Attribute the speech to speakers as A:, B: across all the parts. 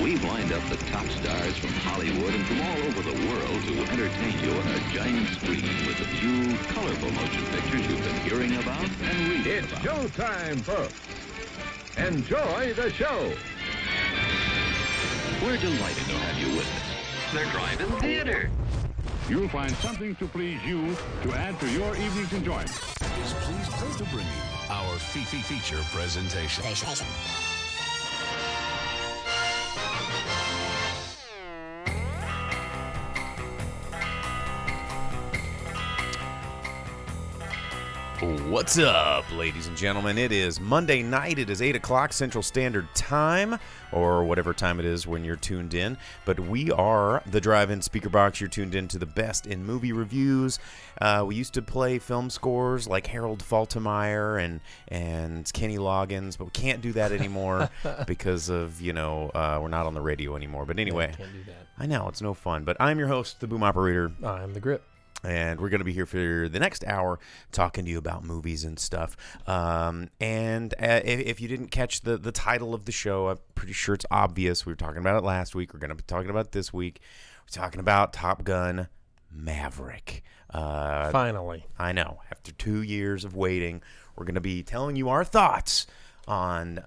A: We've lined up the top stars from Hollywood and from all over the world to entertain you on a giant screen with a few colorful motion pictures you've been hearing about and reading
B: It's
A: about.
B: showtime, folks. Enjoy the show.
A: We're delighted to have you with us. They're driving theater.
C: You'll find something to please you to add to your evening's enjoyment.
D: Is pleased to bring you our feature presentation.
E: What's up, ladies and gentlemen? It is Monday night. It is 8 o'clock Central Standard Time, or whatever time it is when you're tuned in. But we are the Drive-In Speaker Box. You're tuned in to the best in movie reviews. We used to play film scores like Harold Faltermeyer and Kenny Loggins, but we can't do that anymore because of, we're not on the radio anymore. But anyway,
F: can't do that.
E: I know, it's no fun. But I'm your host, the Boom Operator.
F: I'm the Grip.
E: And we're going to be here for the next hour talking to you about movies and stuff. If you didn't catch the title of the show, I'm pretty sure it's obvious. We were talking about it last week. We're going to be talking about it this week. We're talking about Top Gun Maverick.
F: Finally.
E: I know. After 2 years of waiting, we're going to be telling you our thoughts on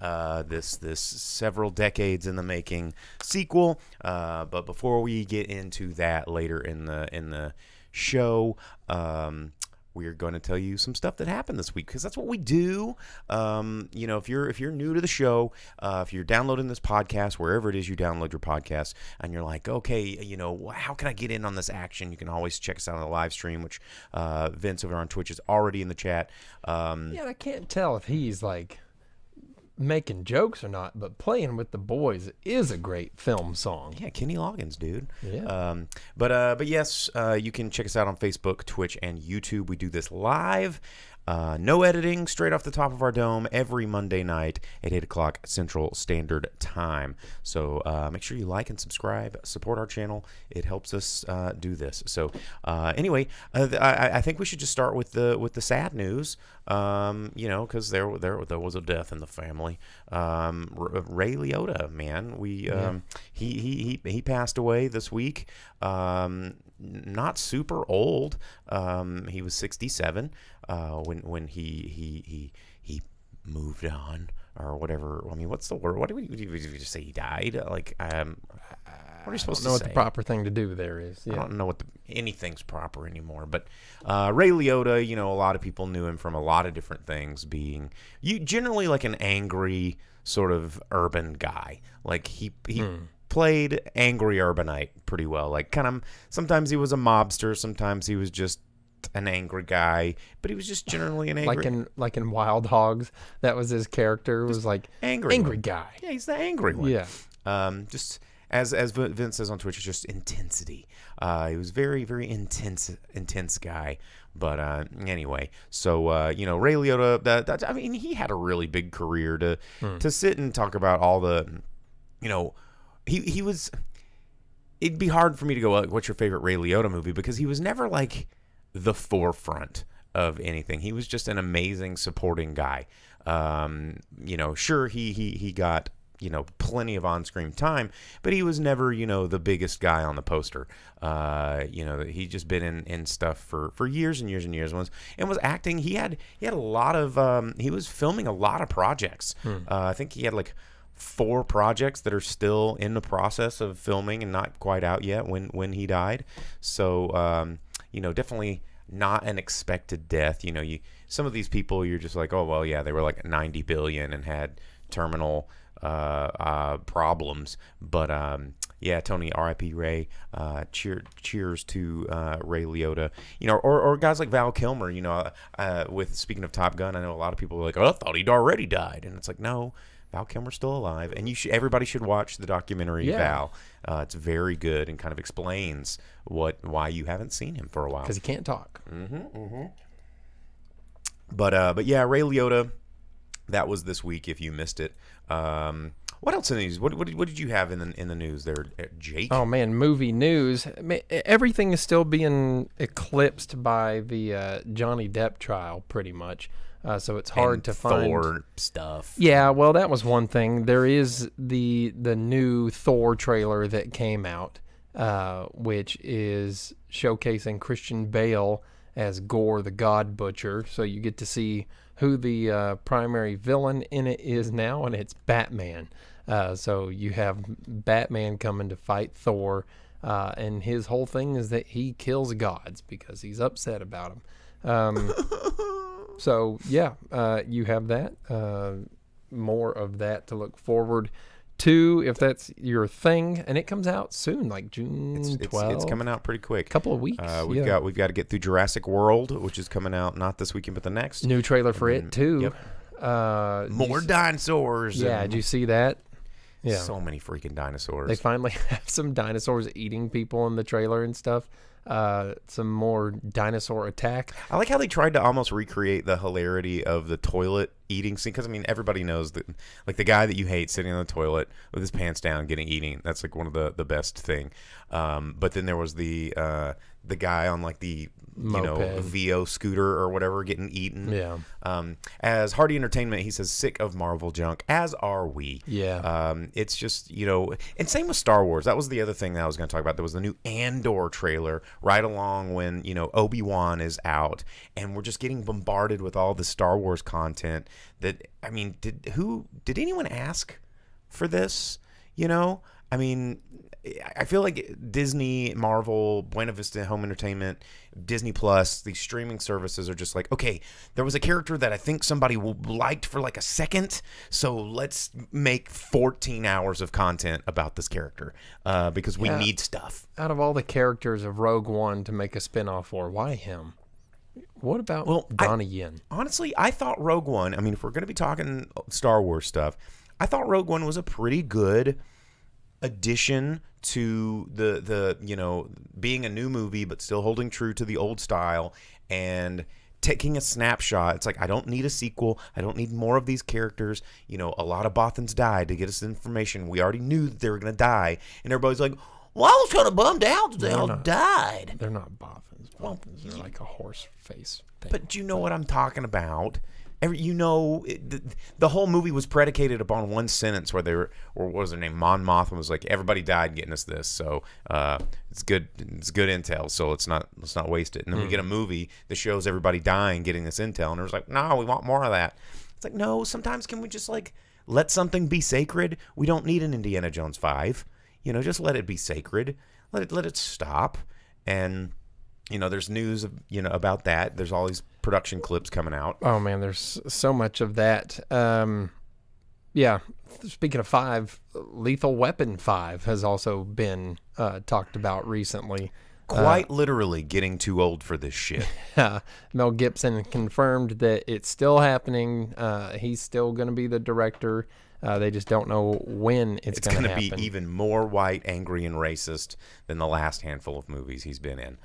E: this several decades in the making sequel. But before we get into that later in the show, we're going to tell you some stuff that happened this week, because that's what we do. If you're new to the show, if you're downloading this podcast wherever it is you download your podcast, and you're like, okay, how can I get in on this action? You can always check us out on the live stream, which Vince over on Twitch is already in the chat.
F: I can't tell if he's like making jokes or not, but Playing with the Boys is a great film song.
E: Yeah, Kenny Loggins, dude.
F: Yeah.
E: But yes, you can check us out on Facebook, Twitch, and YouTube. We do this live. No editing, straight off the top of our dome every Monday night at 8 o'clock Central Standard Time. So make sure you like and subscribe, support our channel. It helps us do this. So anyway, I think we should just start with the sad news. Because there was a death in the family. Ray Liotta, man, he passed away this week. Not super old. He was 67 when he moved on, or whatever. I mean, what's the word? What do we just say? He died? Like, what are you supposed to say?
F: I don't know what the proper thing to do there is. Yeah.
E: I don't know what anything's proper anymore. But Ray Liotta, a lot of people knew him from a lot of different things, being generally like an angry sort of urban guy. Like he played angry urbanite pretty well. Like, kind of, sometimes he was a mobster, sometimes he was just an angry guy, but he was just generally an angry,
F: like in Wild Hogs, that was his character, was like angry guy.
E: Yeah, he's the angry one.
F: Yeah.
E: Just as Vince says on Twitch, it's just intensity. He was very, very intense guy. But anyway, so Ray Liotta, he had a really big career to sit and talk about all the, he was. It'd be hard for me to go, what's your favorite Ray Liotta movie? Because he was never like the forefront of anything. He was just an amazing supporting guy. Sure, he got plenty of on-screen time, but he was never the biggest guy on the poster. He just been in stuff for years and years and years, and was acting. He had a lot of he was filming a lot of projects. I think he had like 4 projects that are still in the process of filming and not quite out yet when he died. So definitely not an expected death. Some of these people, you're just like, oh well, yeah, they were like 90 billion and had terminal problems. But Tony, R.I.P. Ray. Cheers to Ray Liotta. Or guys like Val Kilmer. With speaking of Top Gun, I know a lot of people are like, oh, I thought he'd already died, and it's like, no. Val Kilmer's still alive, and everybody should watch the documentary Val. It's very good and kind of explains why you haven't seen him for a while.
F: Because he can't talk.
E: But yeah, Ray Liotta, that was this week if you missed it. What else in the news? What did you have in the news there, Jake?
F: Oh man, movie news. Everything is still being eclipsed by the Johnny Depp trial, pretty much. So it's hard
E: and
F: to find
E: Thor stuff.
F: Yeah, well, that was one thing. There is the new Thor trailer that came out, which is showcasing Christian Bale as Gore the God Butcher. So you get to see who the primary villain in it is now, and it's Batman. So you have Batman coming to fight Thor, and his whole thing is that he kills gods because he's upset about them. So yeah, you have that. More of that to look forward to if that's your thing, and it comes out soon, like June 12th.
E: It's coming out pretty quick.
F: Couple of weeks.
E: We've got to get through Jurassic World, which is coming out not this weekend but the next.
F: New trailer for it too.
E: Yep. More dinosaurs.
F: Yeah, did you see that? Yeah,
E: so many freaking dinosaurs.
F: They finally have some dinosaurs eating people in the trailer and stuff. Some more dinosaur attack.
E: I like how they tried to almost recreate the hilarity of the toilet eating scene, because I mean everybody knows that, like, the guy that you hate sitting on the toilet with his pants down getting eaten, that's like one of the best thing. But then there was the guy on like the
F: Moped.
E: VO scooter or whatever getting eaten.
F: Yeah.
E: As Hardy Entertainment, he says, sick of Marvel junk, as are we.
F: Yeah.
E: It's just, and same with Star Wars. That was the other thing that I was going to talk about. There was the new Andor trailer right along when, Obi-Wan is out, and we're just getting bombarded with all the Star Wars content that, I mean, did anyone ask for this? I mean, I feel like Disney, Marvel, Buena Vista Home Entertainment, Disney Plus, these streaming services are just like, okay, there was a character that I think somebody liked for like a second, so let's make 14 hours of content about this character because we need stuff.
F: Out of all the characters of Rogue One to make a spinoff for, why him? What about Donnie Yen?
E: Honestly, I thought Rogue One, I mean, if we're going to be talking Star Wars stuff, I thought Rogue One was a pretty good addition to the being a new movie but still holding true to the old style and taking a snapshot. It's like, I don't need a sequel. I don't need more of these characters. A lot of Bothans died to get us information. We already knew that they were going to die, and everybody's like, well, I was kind of bummed out that they all died.
F: They're not Bothans. Bothans are like a horse face thing.
E: But you know what I'm talking about. The whole movie was predicated upon one sentence where they were, or what was their name? Mon Mothma was like, everybody died getting us this, so it's good intel, so let's not waste it. And then we get a movie that shows everybody dying getting this intel, and it was like, no, we want more of that. It's like, no, sometimes can we just like let something be sacred? We don't need an Indiana Jones 5. Just let it be sacred. Let it stop. And there's news about that. There's all these production clips coming out.
F: Oh man, there's so much of that. Yeah. Speaking of 5, Lethal Weapon 5 has also been talked about recently.
E: Quite literally getting too old for this shit.
F: Mel Gibson confirmed that it's still happening. He's still going to be the director. They just don't know when it's going to happen.
E: Be even more white, angry, and racist than the last handful of movies he's been in.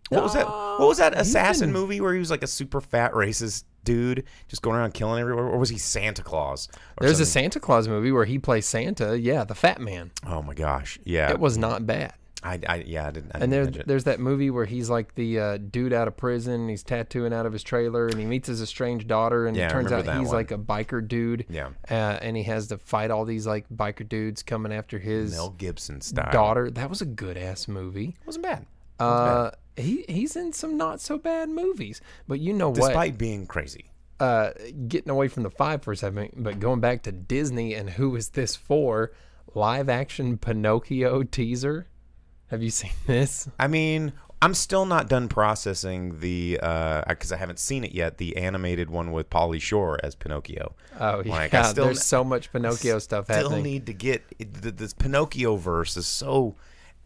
E: What was that assassin movie where he was like a super fat racist dude just going around killing everyone? Or was he Santa Claus?
F: There's a Santa Claus movie where he plays Santa. Yeah, the fat man.
E: Oh my gosh, yeah.
F: It was not bad.
E: I didn't.
F: And there's that movie where he's like the dude out of prison. He's tattooing out of his trailer, and he meets his estranged daughter, and it turns out he's like a biker dude.
E: Yeah. And
F: he has to fight all these like biker dudes coming after his
E: Mel Gibson style
F: daughter. That was a good ass movie.
E: It wasn't bad.
F: He's in some not so bad movies, but what?
E: Despite being crazy.
F: Getting away from the 5 for a second, but going back to Disney and who is this for? Live action Pinocchio teaser. Have you seen this?
E: I mean, I'm still not done processing the because I haven't seen it yet. The animated one with Pauly Shore as Pinocchio.
F: Oh yeah, there's so much Pinocchio stuff happening.
E: Still need to get this Pinocchio verse is so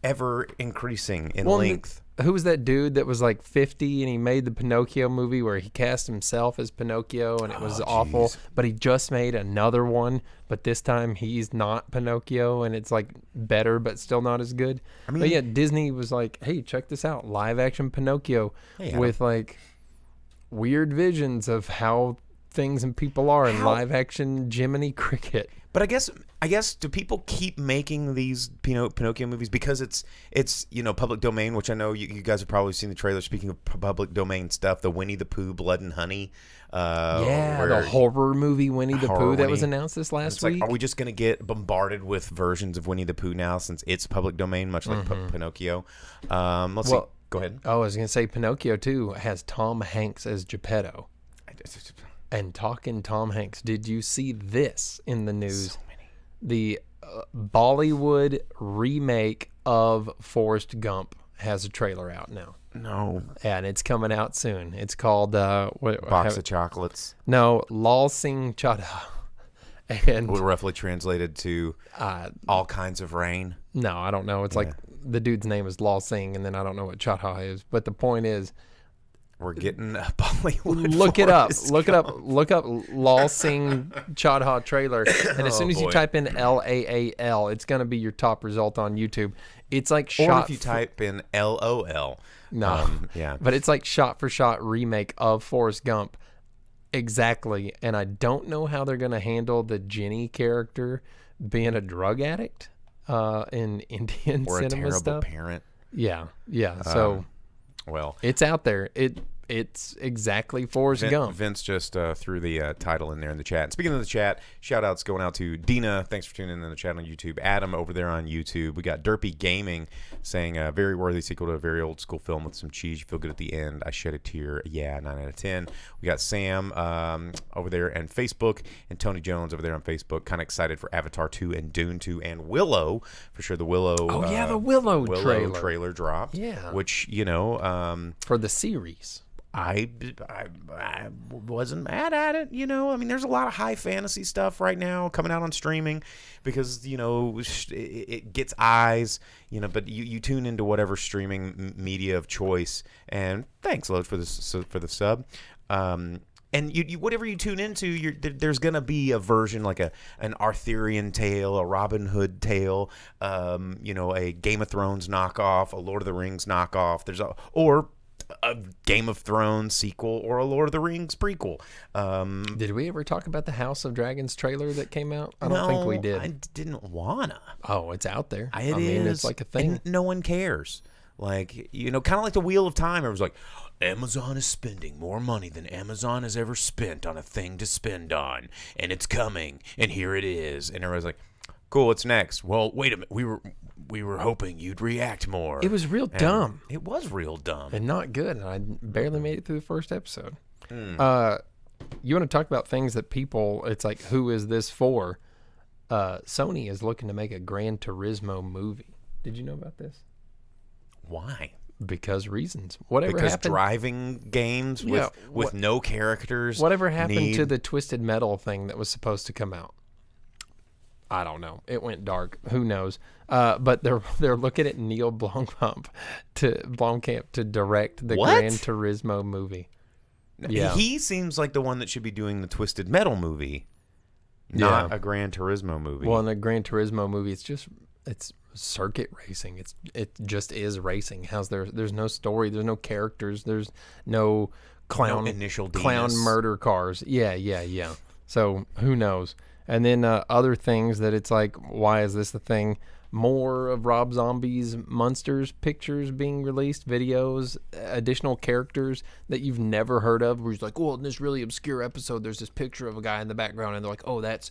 E: ever increasing in length.
F: Who was that dude that was like 50 and he made the Pinocchio movie where he cast himself as Pinocchio and it was awful, but he just made another one, but this time he's not Pinocchio and it's like better but still not as good. I mean, but yeah, Disney was like, hey, check this out, live action Pinocchio with like weird visions of how things and people are in live action Jiminy Cricket.
E: But I guess do people keep making these Pinocchio movies because it's public domain, which I know you guys have probably seen the trailer. Speaking of public domain stuff, the Winnie the Pooh Blood and Honey.
F: The horror movie Winnie the Pooh that was announced this last week.
E: Are we just going to get bombarded with versions of Winnie the Pooh now since it's public domain, much like Pinocchio? Let's see. Go ahead.
F: Oh, I was going to say Pinocchio too has Tom Hanks as Geppetto. And talking Tom Hanks, did you see this in the news?
E: So many.
F: The Bollywood remake of Forrest Gump has a trailer out now.
E: No.
F: And it's coming out soon. It's called
E: Box of Chocolates.
F: No, Lal Singh Chadha. And
E: roughly translated to all kinds of rain.
F: No, I don't know. It's like the dude's name is Lal Singh, and then I don't know what Chadha is. But the point is,
E: we're getting a Bollywood.
F: Look it up. Look up Lal Singh Chadha trailer, and as soon as you type in LAAL, it's going to be your top result on YouTube. It's like shot.
E: Or if you type in LOL.
F: No,
E: yeah,
F: but it's like shot for shot remake of Forrest Gump, exactly. And I don't know how they're going to handle the Jenny character being a drug addict in Indian
E: or
F: cinema
E: a terrible
F: stuff.
E: Parent.
F: Yeah. So,
E: well,
F: it's out there. It's exactly Forrest Gump.
E: Vince just threw the title in there in the chat. And speaking of the chat, shout outs going out to Dina. Thanks for tuning in the chat on YouTube. Adam over there on YouTube. We got Derpy Gaming saying a very worthy sequel to a very old school film with some cheese. You feel good at the end. I shed a tear. Yeah, 9 out of 10. We got Sam over there and Facebook, and Tony Jones over there on Facebook. Kind of excited for Avatar 2 and Dune 2 and Willow. For sure, the Willow.
F: Oh, yeah, the Willow
E: trailer dropped.
F: Yeah.
E: Which,
F: for the series.
E: I wasn't mad at it, I mean, there's a lot of high fantasy stuff right now coming out on streaming because, it gets eyes, but you tune into whatever streaming media of choice. And thanks, Loach, for the sub. And you whatever you tune into, there's going to be a version like an Arthurian tale, a Robin Hood tale, a Game of Thrones knockoff, a Lord of the Rings knockoff. Or a Game of Thrones sequel or a Lord of the Rings prequel.
F: Did we ever talk about the House of Dragons trailer that came out? I don't think we did.
E: I didn't wanna.
F: Oh, it's out there.
E: It is.
F: It's like a thing.
E: And no one cares. Like, kind of like the Wheel of Time. It was like, Amazon is spending more money than Amazon has ever spent on a thing to spend on. And it's coming. And here it is. And everybody's like, cool, what's next? Well, wait a minute. We were hoping you'd react more.
F: It was real dumb.
E: It was real dumb.
F: And not good. And I barely made it through the first episode. You want to talk about things that people, it's like, who is this for? Sony is looking to make a Gran Turismo movie. Did you know about this?
E: Why?
F: Because reasons.
E: Because driving games with no characters.
F: Whatever happened to the Twisted Metal thing that was supposed to come out? I don't know. It went dark. Who knows? But they're looking at Neil Blomkamp to direct the Gran Turismo movie. Yeah.
E: He seems like the one that should be doing the Twisted Metal movie, not a Gran Turismo movie.
F: Well, in the Gran Turismo movie, it's circuit racing. It just is racing. There's no story. There's no characters. There's no clown murder cars. Yeah. So who knows? And then other things that it's like, why is this the thing? More of Rob Zombie's Monsters pictures being released, videos, additional characters that you've never heard of. Where he's like, well, in this really obscure episode, there's this picture of a guy in the background, and they're like, oh, that's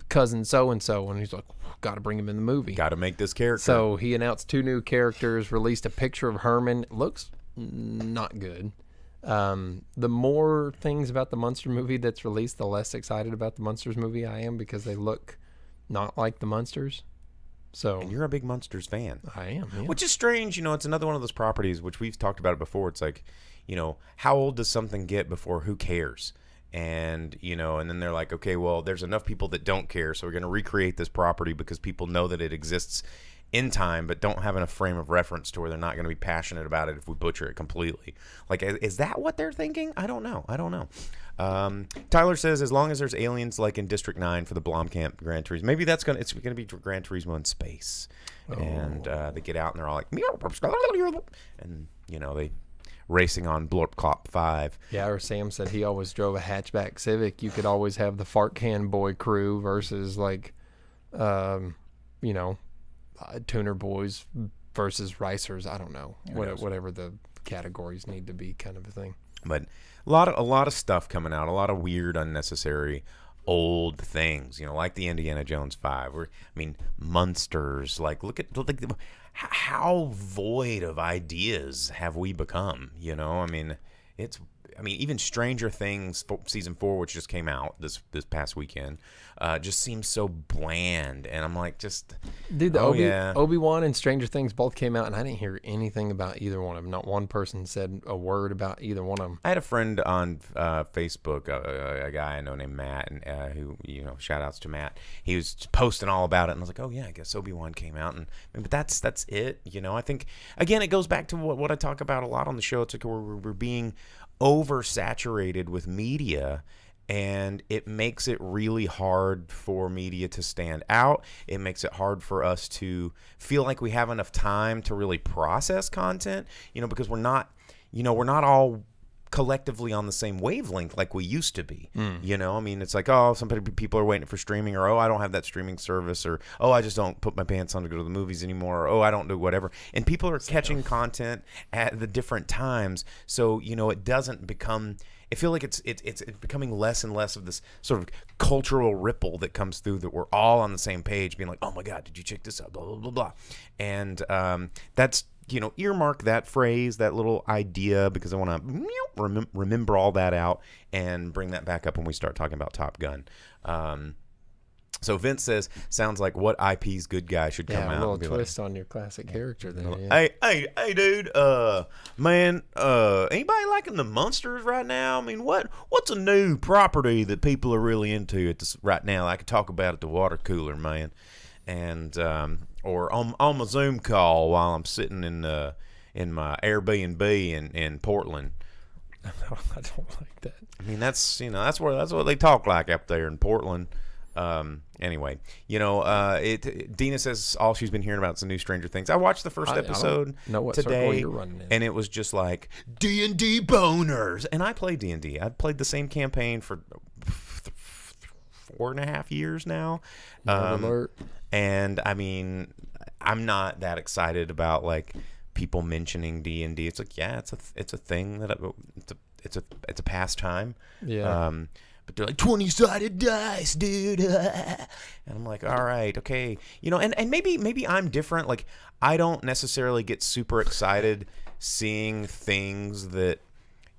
F: cousin so-and-so. And he's like, got to bring him in the movie.
E: Got to make this character.
F: So he announced 2 new characters, released a picture of Herman. Looks not good. The more things about the Munster movie that's released, the less excited about the Munsters movie I am, because they look not like the Munsters. So,
E: and you're a big Munsters fan.
F: I am, yeah.
E: Which is strange. It's another one of those properties which we've talked about it before. It's like, how old does something get before who cares? And, and then they're like, okay, well, there's enough people that don't care, so we're going to recreate this property because people know that it exists in time, but don't have enough frame of reference to where they're not going to be passionate about it if we butcher it completely. Like, is that what they're thinking? I don't know. Tyler says, as long as there's aliens like in District 9 for the Blomkamp Gran Turismo, maybe it's going to be Gran Turismo in space. And they get out and they're all like, and, they racing on Blorp Clop 5.
F: Yeah, or Sam said he always drove a hatchback Civic. You could always have the Fart Can Boy crew versus like, Tuner Boys versus Ricers. I don't know, whatever the categories need to be, kind of a thing.
E: But a lot of stuff coming out, a lot of weird, unnecessary, old things, like the Indiana Jones 5. Munsters. Like, look how void of ideas have we become? Even Stranger Things season 4, which just came out this past weekend, just seems so bland. And I'm like,
F: dude, Obi-Wan and Stranger Things both came out, and I didn't hear anything about either one of them. Not one person said a word about either one of them.
E: I had a friend on Facebook, a guy I know named Matt, and who, shout outs to Matt. He was posting all about it, and I was like, oh yeah, I guess Obi-Wan came out, but that's it. I think again it goes back to what I talk about a lot on the show. It's like we're being oversaturated with media, and it makes it really hard for media to stand out. It makes it hard for us to feel like we have enough time to really process content, because we're not all collectively on the same wavelength like we used to be. It's like, oh, some people are waiting for streaming, or, oh, I don't have that streaming service, or, oh, I just don't put my pants on to go to the movies anymore, or, oh, I don't do whatever. And people are catching content at the different times, so it doesn't become. I feel like it's becoming less and less of this sort of cultural ripple that comes through, that we're all on the same page, being like, oh my God, did you check this out? Blah blah blah blah. And that's. Earmark that phrase, that little idea, because I want to remember all that out and bring that back up when we start talking about Top Gun. So Vince says, sounds like what IP's good guy should come out.
F: A little
E: and be
F: twist on your classic character there. Yeah.
E: Hey, dude, man, anybody liking the Munsters right now? What's a new property that people are really into at this right now? I could talk about at the water cooler, man. And or on my Zoom call while I'm sitting in my Airbnb in Portland.
F: I don't like that.
E: That's what they talk like up there in Portland. Anyway, Dina says all she's been hearing about is the new Stranger Things. I watched the first episode today,
F: you're running in.
E: and it was just like D&D boners. And I play D&D. I've played the same campaign for 4.5 years now. And I'm not that excited about like people mentioning D&D. It's like, yeah, it's a thing that it's a pastime.
F: Yeah.
E: But they're like 20-sided dice, dude. And I'm like, all right, okay. And maybe I'm different. Like, I don't necessarily get super excited seeing things that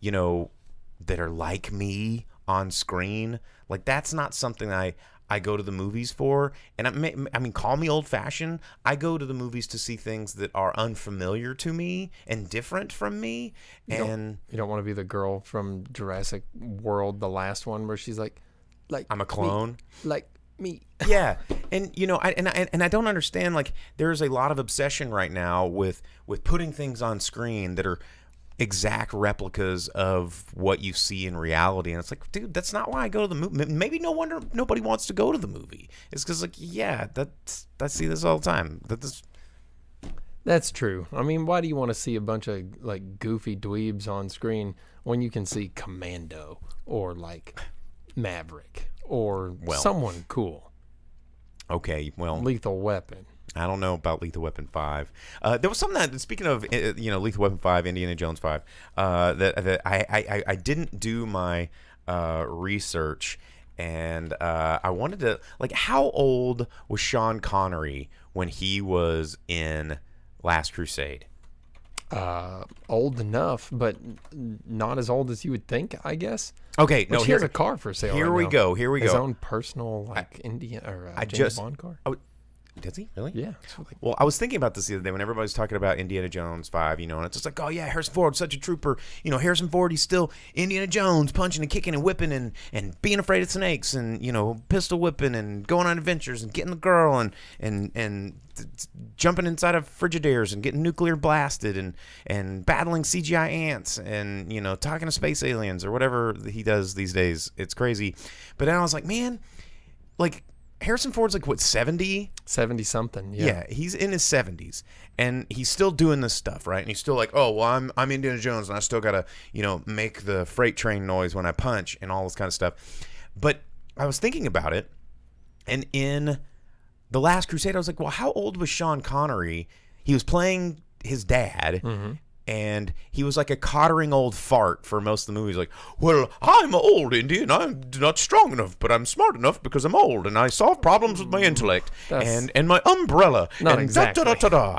E: are like me on screen. Like, that's not something I go to the movies for. And call me old-fashioned. I go to the movies to see things that are unfamiliar to me and different from me. You
F: don't want to be the girl from Jurassic World, the last one, where she's like
E: I'm a clone.
F: Me, like me.
E: Yeah. And I don't understand, like, there's a lot of obsession right now with putting things on screen that are exact replicas of what you see in reality, and it's like, dude, that's not why I go to the movie. Maybe no wonder nobody wants to go to the movie. It's because, like, yeah, I see this all the time.
F: That's true. Why do you want to see a bunch of like goofy dweebs on screen when you can see Commando or like Maverick or someone cool?
E: Okay, well,
F: Lethal Weapon.
E: I don't know about Lethal Weapon 5. There was something that, speaking of, Lethal Weapon 5, Indiana Jones 5, that I didn't do my research, and I wanted to, like, how old was Sean Connery when he was in Last Crusade?
F: Old enough, but not as old as you would think, I guess.
E: Okay,
F: he has a car for sale.
E: Here we go. His
F: own personal, like, James Bond car.
E: Does he really?
F: Yeah.
E: Well, I was thinking about this the other day when everybody's talking about Indiana Jones 5, and it's just like, oh yeah, Harrison Ford, such a trooper. Harrison Ford, he's still Indiana Jones, punching and kicking and whipping and being afraid of snakes, and pistol whipping and going on adventures and getting the girl and jumping inside of Frigidairs and getting nuclear blasted and battling CGI ants and talking to space aliens or whatever he does these days. It's crazy. But then I was like, man, like, Harrison Ford's like what 70?
F: 70 something. Yeah.
E: Yeah, he's in his 70s, and he's still doing this stuff, right? And he's still like, oh, well, I'm Indiana Jones, and I still gotta, make the freight train noise when I punch and all this kind of stuff. But I was thinking about it, and in The Last Crusade, I was like, well, how old was Sean Connery? He was playing his dad. And he was like a cottering old fart for most of the movie. He's like, well, I'm old, Indian. I'm not strong enough, but I'm smart enough because I'm old, and I solve problems with my intellect and my umbrella.
F: Not
E: and
F: exactly.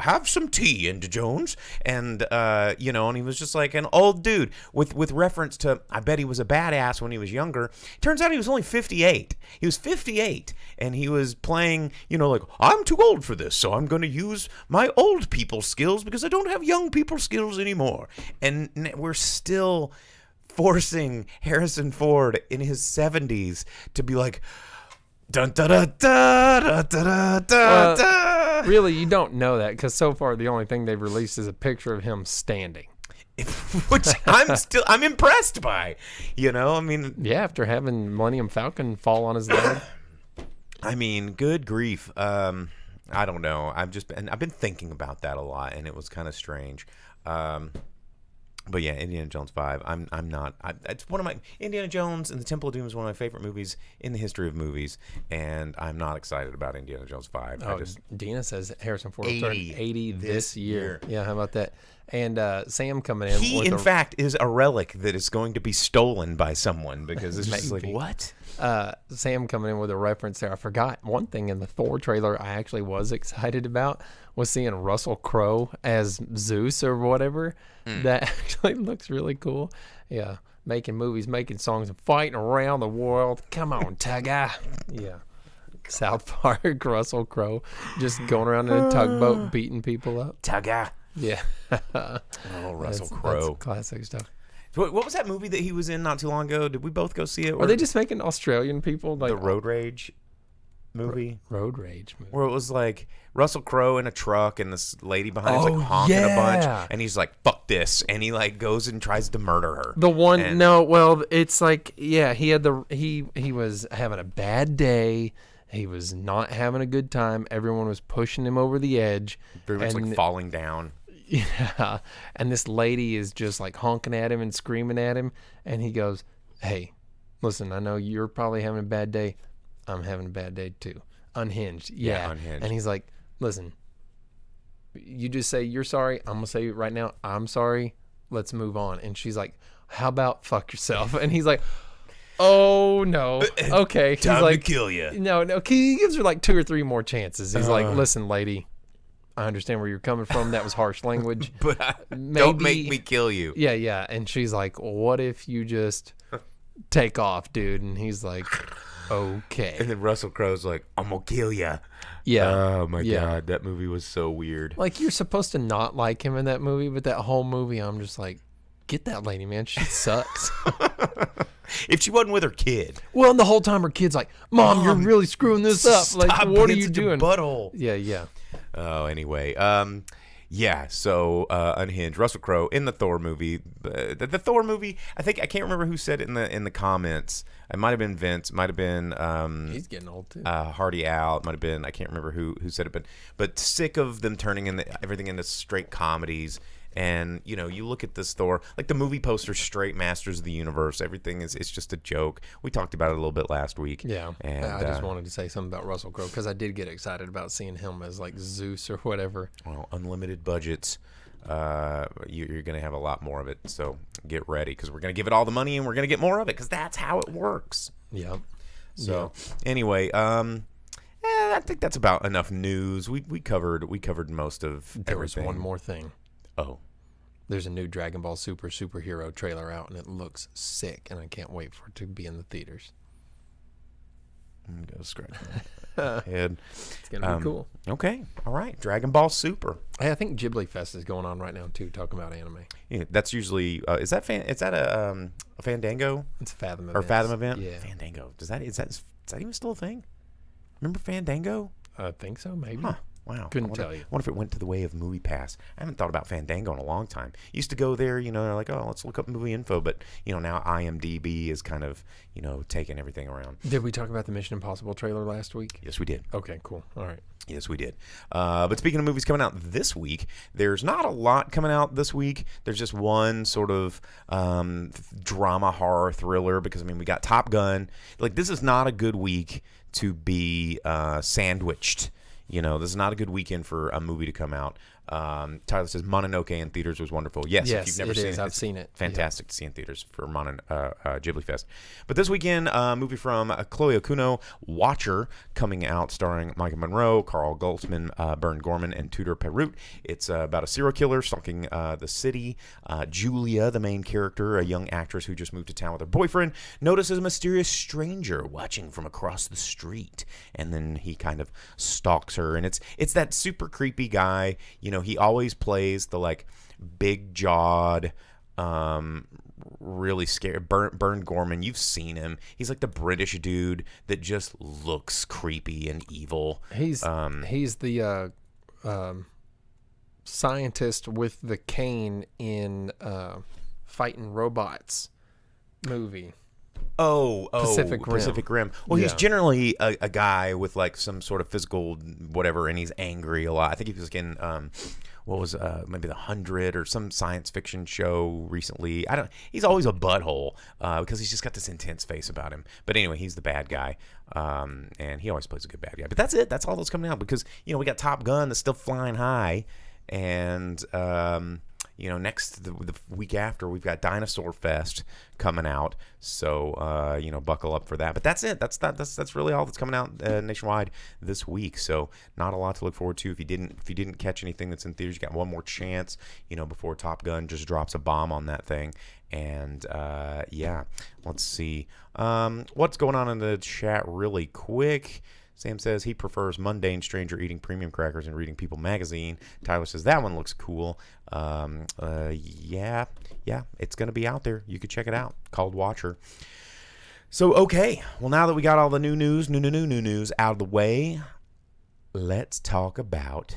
E: Have some tea, Indy Jones. And, and he was just like an old dude with reference to, I bet he was a badass when he was younger. Turns out he was only 58. He was 58, and he was playing, like, I'm too old for this, so I'm going to use my old people skills because I don't have young people skills anymore. And we're still forcing Harrison Ford in his 70s to be like, dun da da da da da da da.
F: Really, you don't know that because so far the only thing they've released is a picture of him standing.
E: Which I'm impressed by. I mean,
F: yeah, after having Millennium Falcon fall on his leg.
E: I mean, good grief. I don't know. I've been thinking about that a lot, and it was kind of strange. But yeah, Indiana Jones 5. I'm not. It's one of my Indiana Jones and the Temple of Doom is one of my favorite movies in the history of movies, and I'm not excited about Indiana Jones 5.
F: Oh, Dina says Harrison Ford turned 80 this year.
E: Yeah,
F: how about that? And Sam coming in.
E: He, in fact, is a relic that is going to be stolen by someone because it's just like, what?
F: Sam coming in with a reference there. I forgot one thing in the Thor trailer I actually was excited about was seeing Russell Crowe as Zeus or whatever. That actually looks really cool. Yeah, making movies, making songs, and fighting around the world. Come on, Tugger. Yeah. South Park, Russell Crowe just going around in a tugboat beating people up.
E: Tugger.
F: Yeah.
E: Russell Crowe.
F: That's classic stuff.
E: What was that movie that he was in not too long ago? Did we both go see it?
F: Are they just making Australian people like
E: the Road Rage movie?
F: Road Rage movie.
E: Where it was like Russell Crowe in a truck and this lady behind him's like honking a bunch, and he's like, fuck this, and he like goes and tries to murder her.
F: The one it's like, yeah, he was having a bad day. He was not having a good time. Everyone was pushing him over the edge.
E: Very much like falling down.
F: Yeah. And this lady is just like honking at him and screaming at him. And he goes, hey, listen, I know you're probably having a bad day. I'm having a bad day too. Unhinged. Yeah.
E: Unhinged.
F: And he's like, listen, you just say you're sorry. I'm going to say right now, I'm sorry. Let's move on. And she's like, how about fuck yourself? And he's like, oh no. Okay. He's
E: Time
F: like,
E: to kill you.
F: No. He gives her like 2 or 3 more chances. He's like, listen, lady, I understand where you're coming from. That was harsh language.
E: But don't make me kill you.
F: Yeah. And she's like, well, what if you just take off, dude? And he's like, okay.
E: And then Russell Crowe's like, I'm gonna kill you.
F: Yeah.
E: Oh my God, that movie was so weird.
F: Like, you're supposed to not like him in that movie, but that whole movie, I'm just like, get that lady, man. She sucks.
E: If she wasn't with her kid.
F: Well, and the whole time her kid's like, Mom, you're really screwing this up. Like, what are you doing?
E: Butthole.
F: Yeah.
E: Oh, anyway. Yeah, so Unhinged. Russell Crowe in the Thor movie. The Thor movie, I can't remember who said it in the comments. It might have been Vince. Might have been
F: he's getting old too.
E: Hardy Al. It might have been, I can't remember who said it, but sick of them turning everything into straight comedies. And, you look at this Thor, like the movie poster, straight Masters of the Universe. Everything it's just a joke. We talked about it a little bit last week.
F: Yeah.
E: And
F: I just wanted to say something about Russell Crowe because I did get excited about seeing him as like Zeus or whatever.
E: Well, unlimited budgets. You're going to have a lot more of it. So get ready because we're going to give it all the money and we're going to get more of it because that's how it works.
F: Yeah.
E: So anyway, I think that's about enough news. We covered most of
F: There
E: everything.
F: was one more thing.
E: Oh.
F: There's a new Dragon Ball Super superhero trailer out, and it looks sick, and I can't wait for it to be in the theaters.
E: I'm going to scratch my head.
F: It's going to be cool.
E: Okay. All right. Dragon Ball Super.
F: Hey, I think Ghibli Fest is going on right now, too, talking about anime.
E: Yeah, that's usually is that a Fandango?
F: It's a Fathom event.
E: Or Fathom event?
F: Yeah.
E: Fandango. Is that even still a thing? Remember Fandango?
F: I think so, maybe.
E: Huh. Wow.
F: Couldn't tell you.
E: I wonder if it went to the way of MoviePass. I haven't thought about Fandango in a long time. Used to go there, they're like, oh, let's look up movie info. But, now IMDb is kind of, taking everything around.
F: Did we talk about the Mission Impossible trailer last week?
E: Yes, we did.
F: Okay, cool. All right.
E: Yes, we did. But speaking of movies coming out this week, there's not a lot coming out this week. There's just one sort of drama horror thriller because, we got Top Gun. Like, this is not a good week to be sandwiched. This is not a good weekend for a movie to come out. Tyler says Mononoke in theaters was wonderful. Yes, if you've never seen it,
F: I've seen it.
E: Fantastic to see in theaters for Ghibli Fest. But this weekend, a movie from Chloe Okuno, Watcher, coming out, starring Micah Monroe, Carl Goldsman, Bern Gorman, and Tudor Perrute. It's about a serial killer stalking the city. Julia, the main character, a young actress who just moved to town with her boyfriend, notices a mysterious stranger watching from across the street, and then he kind of stalks her. And it's that super creepy guy. He always plays the like big-jawed, really scary Bern Gorman. You've seen him. He's like the British dude that just looks creepy and evil.
F: He's the scientist with the cane in Fighting Robots movie.
E: Oh,
F: Pacific Rim.
E: Well, he's generally a guy with like some sort of physical whatever, and he's angry a lot. I think he was in what was maybe The 100 or some science fiction show recently. He's always a butthole because he's just got this intense face about him. But anyway, he's the bad guy, and he always plays a good bad guy. But that's it. That's all that's coming out because we got Top Gun that's still flying high, and the week after, we've got Dinosaur Fest coming out. So, buckle up for that. But that's it. That's really all that's coming out nationwide this week. So, not a lot to look forward to. If you didn't catch anything that's in theaters, you got one more chance, before Top Gun just drops a bomb on that thing. And, let's see. What's going on in the chat really quick? Sam says he prefers Mundane Stranger eating premium crackers and reading People magazine. Tyler says that one looks cool. Yeah, it's going to be out there. You could check it out. Called Watcher. So, okay. Well, now that we got all the new news out of the way, let's talk about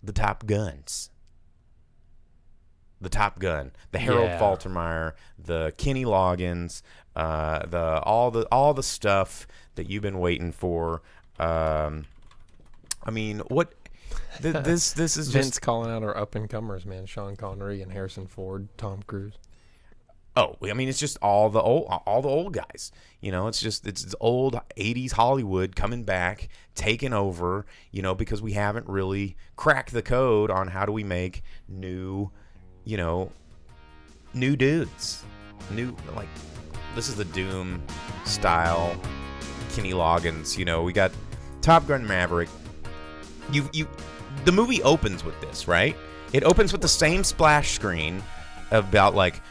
E: the Top Guns. The Top Gun, the Harold Faltermeyer, the Kenny Loggins, all the stuff that you've been waiting for. What? This is
F: Vince
E: just
F: calling out our up and comers, man. Sean Connery and Harrison Ford, Tom Cruise.
E: Oh, it's just all the old guys. It's old 80s Hollywood coming back, taking over. Because we haven't really cracked the code on how do we make new dudes. This is the Doom style Kenny Loggins. We got Top Gun Maverick. The movie opens with this, right? It opens with the same splash screen about like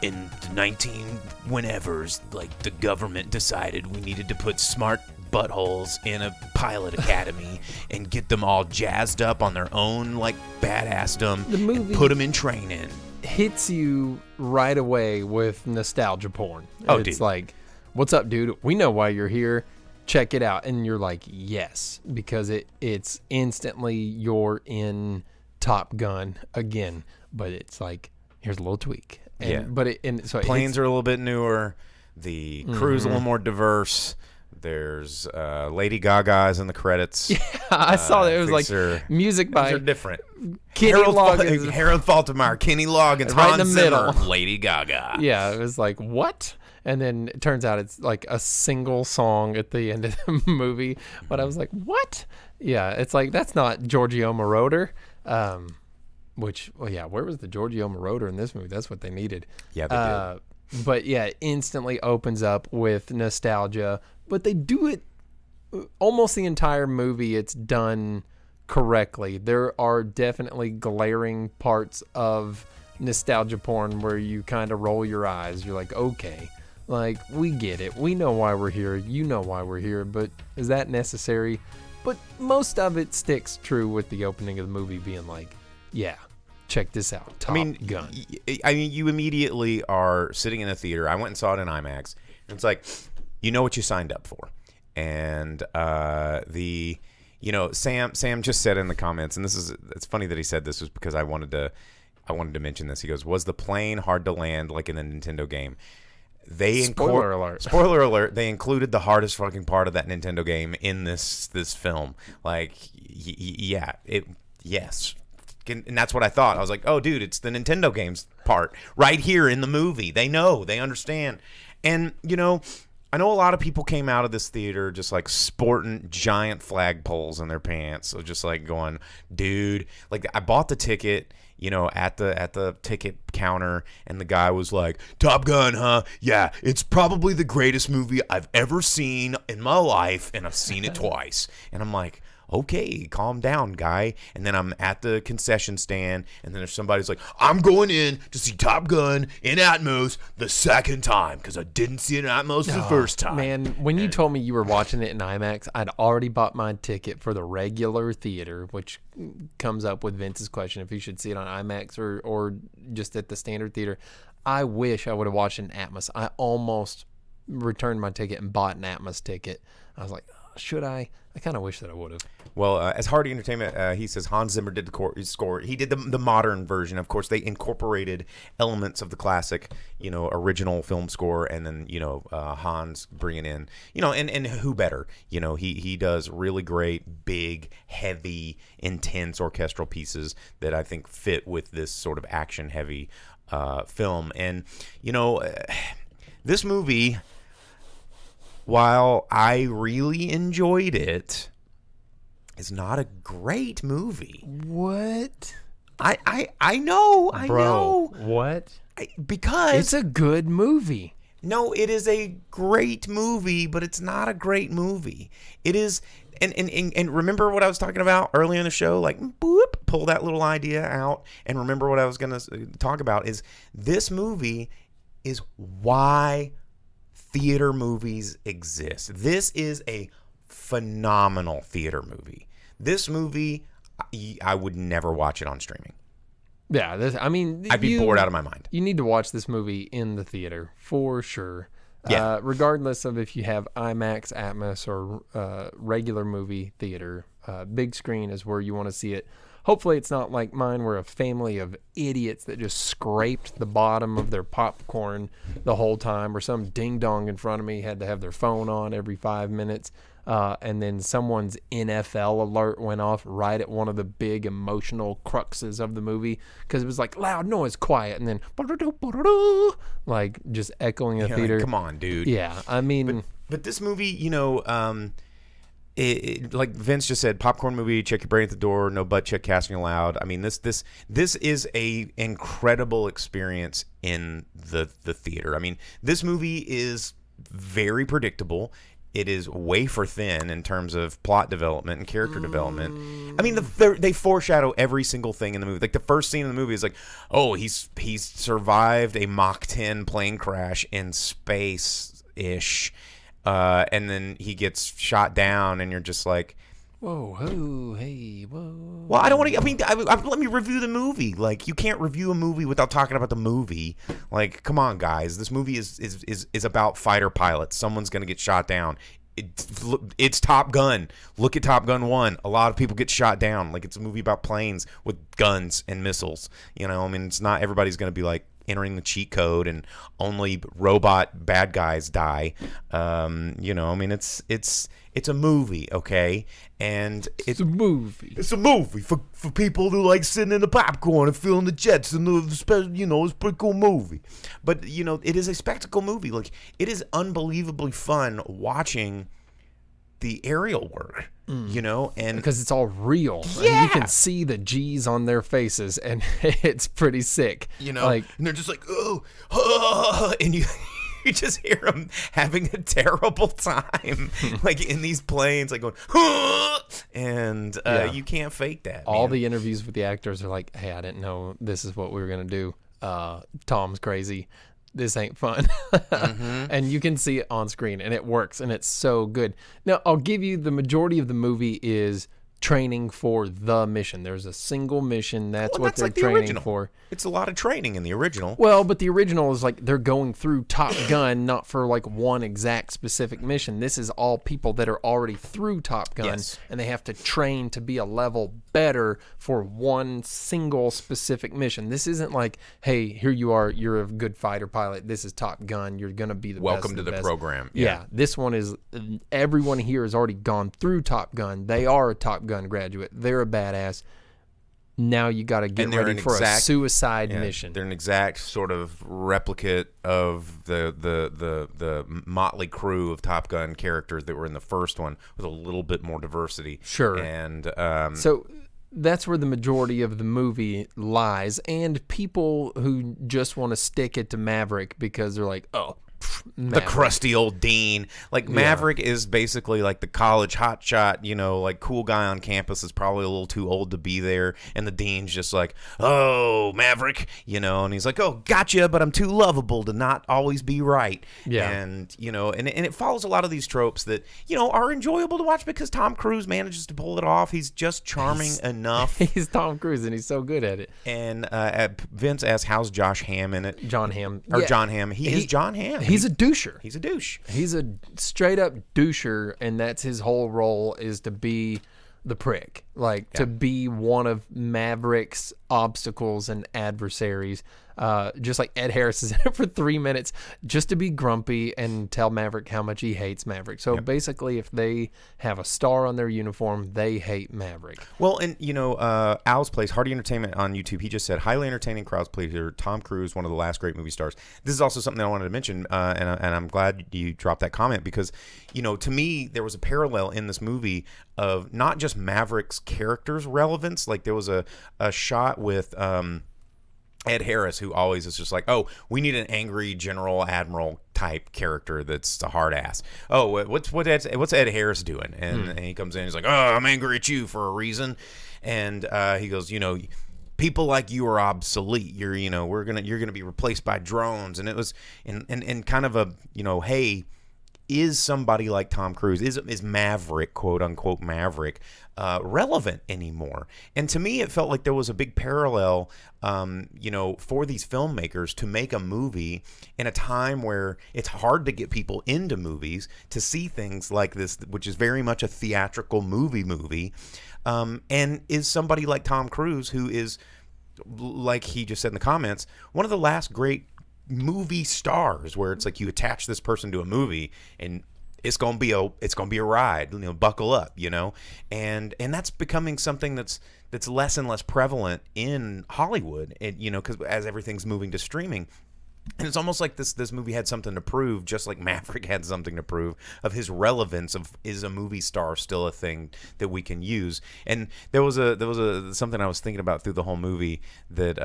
E: in the 19 whenevers, like the government decided we needed to put smart buttholes in a pilot academy and get them all jazzed up on their own like badassdom and put them in training.
F: Hits you right away with nostalgia porn.
E: Oh,
F: it's
E: dude.
F: like, what's up, dude? We know why you're here. Check it out. And you're like, yes, because it's instantly you're in Top Gun again. But it's like, here's a little tweak. And,
E: yeah. Planes are a little bit newer. The crew's a little more diverse. There's Lady Gaga's in the credits.
F: Yeah, I saw that. It was like music by...
E: They're different.
F: Harold
E: Faltermeyer, Kenny Loggins,
F: right
E: Hans
F: in the
E: Zimmer,
F: middle.
E: Lady Gaga.
F: Yeah, it was like, what? And then it turns out it's like a single song at the end of the movie. But I was like, what? Yeah, it's like, that's not Giorgio Moroder. Where was the Giorgio Moroder in this movie? That's what they needed.
E: Yeah, they did.
F: But yeah, it instantly opens up with nostalgia. But they do it almost the entire movie. It's done correctly. There are definitely glaring parts of nostalgia porn where you kind of roll your eyes. You're like, okay, like we get it. We know why we're here. You know why we're here. But is that necessary? But most of it sticks true with the opening of the movie being like, yeah, check this out. Top Gun.
E: You immediately are sitting in a theater. I went and saw it in IMAX. And it's like, you know what you signed up for. And Sam just said in the comments, and it's funny that he said this was because I wanted to mention this. He goes, "Was the plane hard to land like in the Nintendo game?"
F: Spoiler alert.
E: Spoiler alert. They included the hardest fucking part of that Nintendo game in this film. Like, yes. And that's what I thought. I was like, oh, dude, it's the Nintendo games part right here in the movie. They know. They understand. And, I know a lot of people came out of this theater just like sporting giant flagpoles in their pants. So just like going, dude, like I bought the ticket, at the ticket counter, and the guy was like, Top Gun, huh? Yeah, it's probably the greatest movie I've ever seen in my life, and I've seen it twice. And I'm like, okay, calm down, guy. And then I'm at the concession stand, and then if somebody's like, I'm going in to see Top Gun in Atmos the second time because I didn't see it in Atmos the first time.
F: Man, when you told me you were watching it in IMAX, I'd already bought my ticket for the regular theater, which comes up with Vince's question if you should see it on IMAX or just at the standard theater. I wish I would have watched it in Atmos. I almost returned my ticket and bought an Atmos ticket. I was like, should I? I kind of wish that I would have.
E: Well, as Hardy Entertainment, he says Hans Zimmer did the score. He did the modern version. Of course, they incorporated elements of the classic, original film score, and then Hans bringing in, and who better? He does really great, big, heavy, intense orchestral pieces that I think fit with this sort of action-heavy film. And this movie, while I really enjoyed it, is not a great movie.
F: What?
E: I know.
F: What?
E: Because
F: it's a good movie.
E: No, it is a great movie, but it's not a great movie. It is, and remember what I was talking about earlier in the show? Like, boop, pull that little idea out, and remember what I was going to talk about is this movie is why theater movies exist. This is a phenomenal theater movie. This movie, I would never watch it on streaming.
F: Yeah,
E: I'd be bored out of my mind.
F: You need to watch this movie in the theater for sure.
E: Yeah.
F: Regardless of if you have IMAX, Atmos, or regular movie theater, big screen is where you want to see it. Hopefully it's not like mine where a family of idiots that just scraped the bottom of their popcorn the whole time, or some ding-dong in front of me had to have their phone on every 5 minutes, and then someone's NFL alert went off right at one of the big emotional cruxes of the movie because it was like loud noise, quiet, and then like just echoing the theater.
E: Like, come on, dude.
F: Yeah,
E: But this movie, like Vince just said, popcorn movie, check your brain at the door, no butt check casting allowed. I mean, this is a incredible experience in the theater. I mean, this movie is very predictable. It is wafer thin in terms of plot development and character development. I mean, they foreshadow every single thing in the movie. Like the first scene in the movie is like, oh, he's survived a Mach 10 plane crash in space-ish. And then he gets shot down, and you're just like,
F: whoa, ho, hey, whoa.
E: Well, I don't want to. I mean, let me review the movie. Like, you can't review a movie without talking about the movie. Like, come on, guys. This movie is about fighter pilots. Someone's gonna get shot down. It's Top Gun. Look at Top Gun 1. A lot of people get shot down. Like, it's a movie about planes with guns and missiles. I mean, it's not everybody's gonna be like entering the cheat code and only robot bad guys die. I mean, it's a movie, okay? And
F: it's a movie.
E: It's a movie for people who like sitting in the popcorn and feeling the jets and it's a pretty cool movie. But it is a spectacle movie. Like, it is unbelievably fun watching the aerial work. And
F: because it's all real.
E: Yeah.
F: You can see the G's on their faces, and it's pretty sick.
E: And they're just like, oh, and you just hear them having a terrible time, like in these planes, like going, and you can't fake that.
F: All the interviews with the actors are like, hey, I didn't know this is what we were gonna do. Tom's crazy. This ain't fun. And you can see it on screen, and it works, and it's so good. Now, I'll give you the majority of the movie is training for the mission. There's a single mission. That's
E: Well,
F: what
E: that's
F: they're
E: like the
F: training
E: original.
F: for.
E: It's a lot of training in the original.
F: Well, but the original is like they're going through Top Gun, not for like one exact specific mission. This is all people that are already through Top Gun,
E: Yes.
F: and they have to train to be a level better for one single specific mission. This isn't like, hey, here you are, you're a good fighter pilot. This is Top Gun. You're gonna be the
E: Welcome
F: best
E: to
F: of
E: the
F: best.
E: program.
F: Yeah, this one is everyone here has already gone through Top Gun. They are a Top Gun graduate. They're a badass. Now you got to get
E: And they're
F: ready
E: an
F: for a
E: exact-
F: suicide
E: Yeah,
F: mission.
E: They're an exact sort of replicate of the motley crew of Top Gun characters that were in the first one, with a little bit more diversity.
F: Sure.
E: And
F: So that's where the majority of the movie lies, and people who just want to stick it to Maverick because they're like, oh,
E: the
F: Maverick.
E: crusty old dean. Like, Maverick is basically like the college hotshot, like cool guy on campus is probably a little too old to be there. And the dean's just like, oh, Maverick, and he's like, oh, gotcha, but I'm too lovable to not always be right.
F: Yeah.
E: And, and it follows a lot of these tropes that, are enjoyable to watch because Tom Cruise manages to pull it off. He's just charming enough.
F: He's Tom Cruise, and he's so good at it.
E: And Vince asks, how's Josh Hamm in it?
F: John Hamm.
E: Or
F: Yeah.
E: John Hamm. He is John Hamm.
F: He's a doucher.
E: He's a douche.
F: He's a straight up doucher, and that's his whole role, is to be the prick, like to be one of Maverick's obstacles and adversaries. Just like Ed Harris is in it for 3 minutes just to be grumpy and tell Maverick how much he hates Maverick. So basically, if they have a star on their uniform, they hate Maverick.
E: Well, and Al's Place, Hardy Entertainment on YouTube, he just said, highly entertaining crowd pleaser, Tom Cruise, one of the last great movie stars. This is also something that I wanted to mention, and I'm glad you dropped that comment because, to me, there was a parallel in this movie of not just Maverick's character's relevance. Like, there was a shot with Ed Harris, who always is just like, oh, we need an angry general admiral type character that's a hard ass. Oh, what's Ed Harris doing? And he comes in, he's like, oh, I'm angry at you for a reason. And he goes, people like you are obsolete. You're gonna be replaced by drones. And it was in kind of a, hey, is somebody like Tom Cruise, is Maverick, quote unquote Maverick, relevant anymore? And to me, it felt like there was a big parallel, for these filmmakers to make a movie in a time where it's hard to get people into movies to see things like this, which is very much a theatrical movie. And is somebody like Tom Cruise, who is, like he just said in the comments, one of the last great movie stars, where it's like you attach this person to a movie and it's gonna be a ride, buckle up, and that's becoming something that's less and less prevalent in Hollywood, and because as everything's moving to streaming. And it's almost like this movie had something to prove, just like Maverick had something to prove of his relevance of, is a movie star still a thing that we can use? And there was something I was thinking about through the whole movie that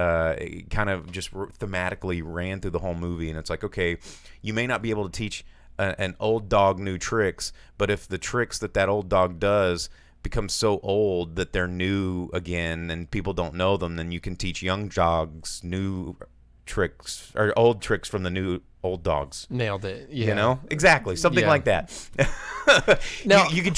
E: kind of just thematically ran through the whole movie. And it's like, okay, you may not be able to teach an old dog new tricks, but if the tricks that old dog does become so old that they're new again and people don't know them, then you can teach young dogs new tricks or old tricks from the new old dogs.
F: Nailed it. Yeah.
E: Exactly, something like that.
F: Now,
E: you can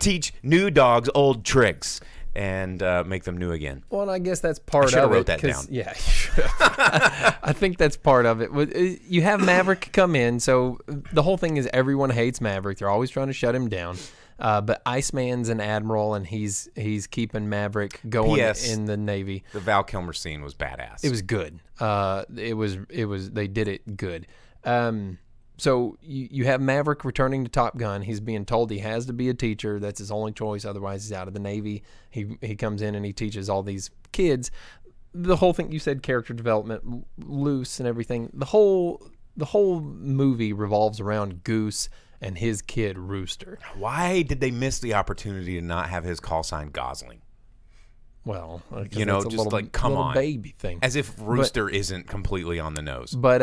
E: teach new dogs old tricks and make them new again.
F: Well, and I guess that's part of it.
E: I should have wrote that down.
F: Yeah, you should have. I think that's part of it. You have Maverick come in, so the whole thing is everyone hates Maverick. They're always trying to shut him down. But Iceman's an admiral, and he's keeping Maverick going
E: P.S.
F: in the Navy.
E: The Val Kilmer scene was badass.
F: It was good. It was. They did it good. So you have Maverick returning to Top Gun. He's being told he has to be a teacher. That's his only choice. Otherwise, he's out of the Navy. He comes in and he teaches all these kids. The whole thing you said, character development, loose and everything. The whole movie revolves around Goose and his kid Rooster.
E: Why did they miss the opportunity to not have his call sign Gosling?
F: Well,
E: just
F: little,
E: like, come
F: little
E: on,
F: baby thing.
E: As if Rooster isn't completely on the nose.
F: But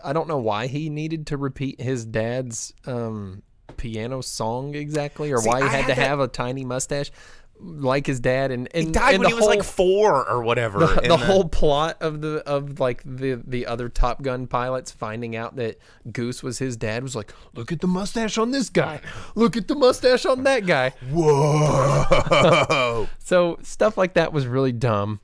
F: I don't know why he needed to repeat his dad's piano song exactly, or why he had to have a tiny mustache. like his dad, and
E: He died when he was like 4 or whatever.
F: The whole plot of the other Top Gun pilots finding out that Goose was his dad was like, look at the mustache on this guy, look at the mustache on that guy.
E: Whoa!
F: So stuff like that was really dumb,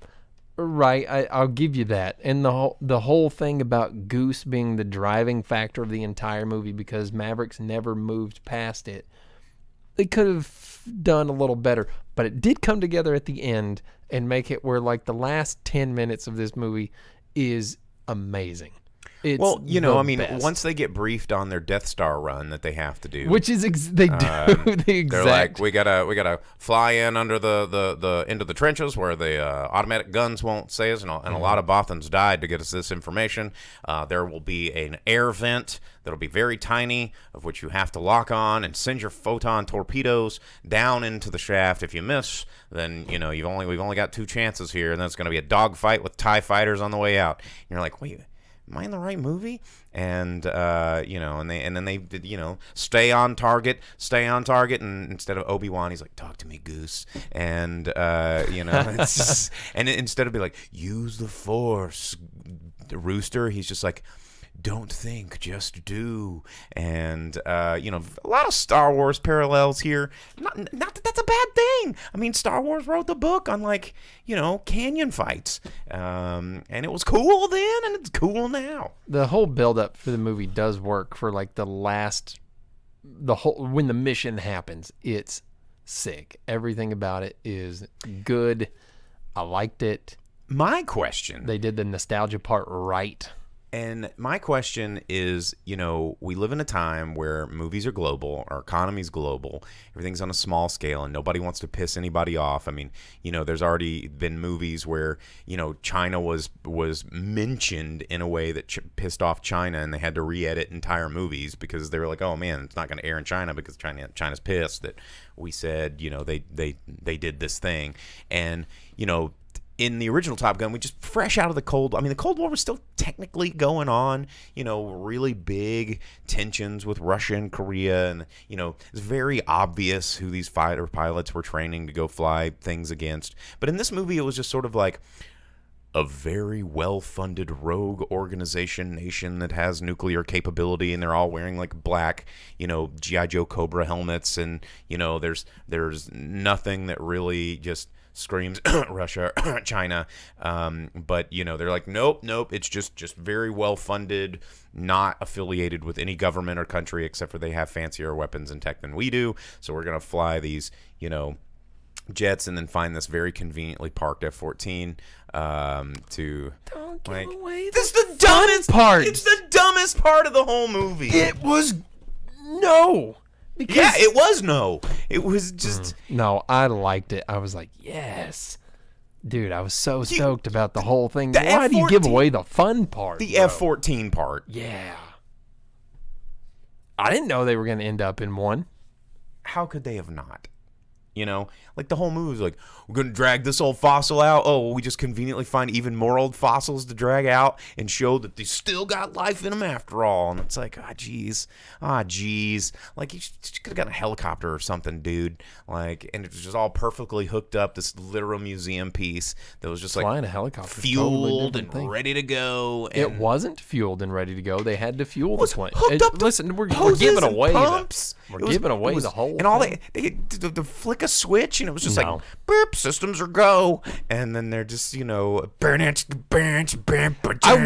F: right? I'll give you that. And the whole thing about Goose being the driving factor of the entire movie because Mavericks never moved past it. They could have done a little better, but it did come together at the end and make it where like the last 10 minutes of this movie is amazing. It's
E: best. Once they get briefed on their Death Star run that they have to do,
F: which is they do the exact.
E: They're like, we gotta fly in under the into the trenches where the automatic guns won't say us, and a lot of Bothans died to get us this information. There will be an air vent that'll be very tiny, of which you have to lock on and send your photon torpedoes down into the shaft. If you miss, then we've only got 2 chances here, and then it's going to be a dogfight with TIE fighters on the way out. And you're like, wait, am I in the right movie? And then they did, stay on target, and instead of Obi-Wan, he's like, talk to me, Goose, and it's just, and instead of be like, use the Force, the Rooster, he's just like, don't think, just do. And a lot of Star Wars parallels here. Not that that's a bad thing. I mean, Star Wars wrote the book on canyon fights, and it was cool then, and it's cool now.
F: The whole build up for the movie does work for like when the mission happens. It's sick. Everything about it is good. I liked it.
E: My question.
F: They did the nostalgia part right.
E: And my question is, we live in a time where movies are global, our economy's global, everything's on a small scale, and nobody wants to piss anybody off. I mean, there's already been movies where, China was mentioned in a way that pissed off China, and they had to re-edit entire movies because they were like, oh man, it's not going to air in China because China's pissed that we said, they did this thing. And, in the original Top Gun, we just fresh out of the Cold. I mean, the Cold War was still technically going on. Really big tensions with Russia and Korea, and it's very obvious who these fighter pilots were training to go fly things against. But in this movie, it was just sort of like a very well-funded rogue organization nation that has nuclear capability, and they're all wearing like black, G.I. Joe Cobra helmets, and there's nothing that really just screams Russia, China, but they're like, nope, it's just very well funded, not affiliated with any government or country except for they have fancier weapons and tech than we do, so we're gonna fly these jets and then find this very conveniently parked F-14 to
F: Don't give away
E: this is the dumbest
F: part.
E: It's the dumbest part of the whole movie.
F: It was no.
E: Yeah, it was no. It was just...
F: No, I liked it. I was like, yes. Dude, I was so stoked about the whole thing. Why do you give away the fun part?
E: The F-14 part.
F: Yeah. I didn't know they were going to end up in one.
E: How could they have not? Like the whole movie was like, we're going to drag this old fossil out. Oh, well, we just conveniently find even more old fossils to drag out and show that they still got life in them after all. And it's like, geez. Like, you could have got a helicopter or something, dude. Like, and it was just all perfectly hooked up, this literal museum piece that was just
F: flying
E: like
F: a helicopter,
E: fueled
F: totally
E: and ready to go. And
F: it wasn't fueled and ready to go. They had to fuel the plane.
E: Hooked up
F: listen, we're giving away
E: pumps.
F: We're giving away the whole
E: and all
F: thing.
E: they to flick a switch, and it was just like, boop, systems are go, and then they're just
F: I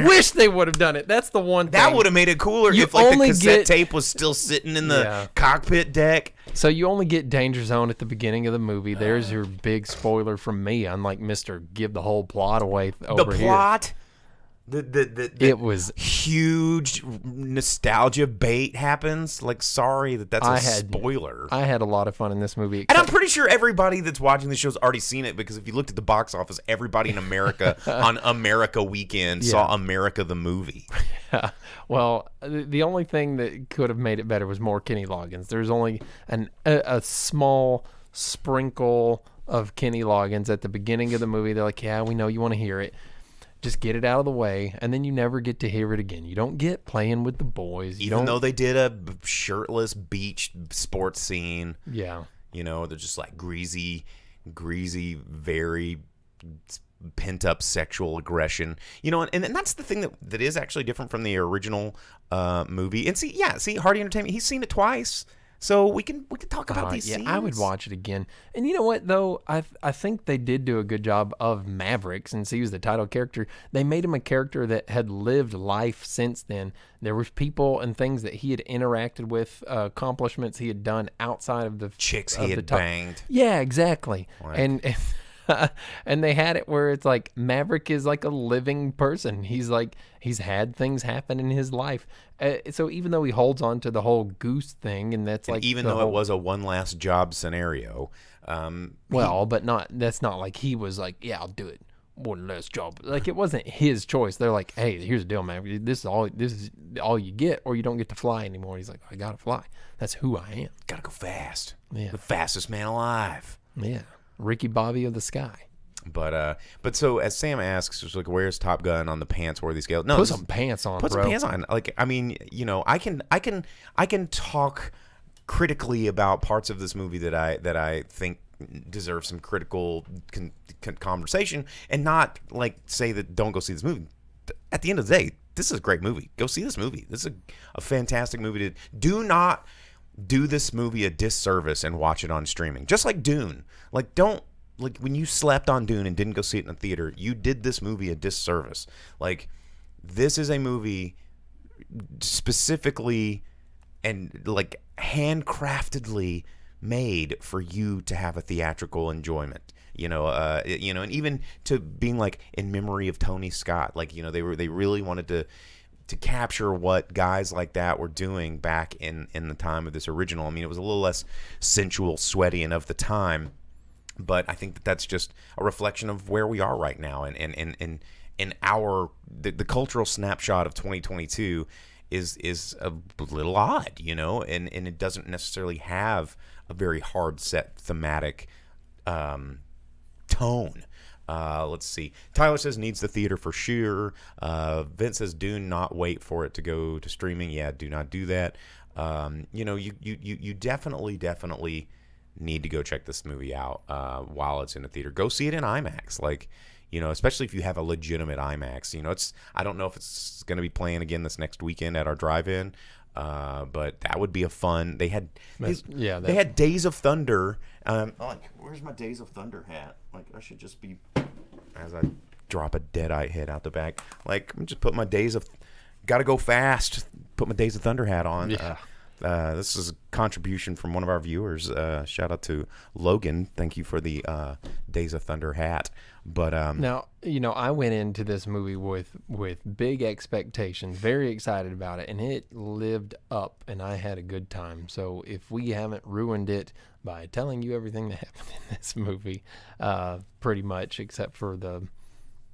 F: wish they would have done it. That's the one thing.
E: That would have made it cooler if like the cassette tape was still sitting in the cockpit deck.
F: So you only get Danger Zone at the beginning of the movie. There's your big spoiler from me, unlike Mr. Give the whole plot away over here.
E: The plot?
F: It was
E: huge nostalgia bait happens. Like, sorry that's a spoiler.
F: I had a lot of fun in this movie.
E: And I'm pretty sure everybody that's watching the show's already seen it, because if you looked at the box office, everybody in America on America Weekend saw America the movie.
F: Yeah. Well, the only thing that could have made it better was more Kenny Loggins. There's only a small sprinkle of Kenny Loggins at the beginning of the movie. They're like, yeah, we know you want to hear it. Just get it out of the way, and then you never get to hear it again. You don't get playing with the boys.
E: Even though they did a shirtless beach sports scene.
F: Yeah.
E: They're just like greasy greasy, very pent up sexual aggression, and that's the thing that is actually different from the original movie. And see, Hardy Entertainment, he's seen it twice, so we can talk about these scenes.
F: I would watch it again. And you know what though, I think they did do a good job of Maverick, since he was the title character. They made him a character that had lived life since then. There was people and things that he had interacted with, accomplishments he had done outside of the
E: chicks he had banged.
F: Yeah, exactly. And and they had it where it's like Maverick is like a living person. He's had things happen in his life. So even though he holds on to the whole goose thing, and that's like,
E: even though it was a one last job scenario,
F: that's not like he was like, yeah, I'll do it, one last job. Like, it wasn't his choice. They're like, hey, here's the deal, man. This is all you get, or you don't get to fly anymore. He's like, I gotta fly. That's who I am.
E: Gotta go fast.
F: Yeah,
E: the fastest man alive.
F: Yeah. Ricky Bobby of the sky.
E: But so as Sam asks, it's like, where's Top Gun on the pants-worthy scale? No,
F: put some pants on,
E: put
F: bro.
E: some pants on. Like, I mean, I can talk critically about parts of this movie that I think deserve some critical conversation, and not like say that don't go see this movie. At the end of the day, this is a great movie. Go see this movie. This is a fantastic movie. Do not do this movie a disservice and watch it on streaming. Just like Dune. Like, when you slept on Dune and didn't go see it in the theater, you did this movie a disservice. Like, this is a movie specifically and like handcraftedly made for you to have a theatrical enjoyment. And even to being like in memory of Tony Scott. Like, they really wanted to capture what guys like that were doing back in the time of this original. I mean, it was a little less sensual, sweaty, and of the time, but I think that's just a reflection of where we are right now, and the cultural snapshot of 2022 is a little odd, and it doesn't necessarily have a very hard set thematic tone. Let's see. Tyler says needs the theater for sure. Vince says do not wait for it to go to streaming. Yeah, do not do that. You definitely need to go check this movie out while it's in the theater. Go see it in IMAX. Like, especially if you have a legitimate IMAX. I don't know if it's going to be playing again this next weekend at our drive-in, but that would be a fun. They had Days of Thunder. Where's my Days of Thunder hat? Like, I should just be, as I drop a Deadeye head out the back. Like, I'm just put my gotta go fast. Put my Days of Thunder hat on.
F: Yeah.
E: This is a contribution from one of our viewers. Shout out to Logan. Thank you for the Days of Thunder hat. But
F: now, I went into this movie with big expectations, very excited about it, and it lived up, and I had a good time. So if we haven't ruined it by telling you everything that happened in this movie, pretty much, except for the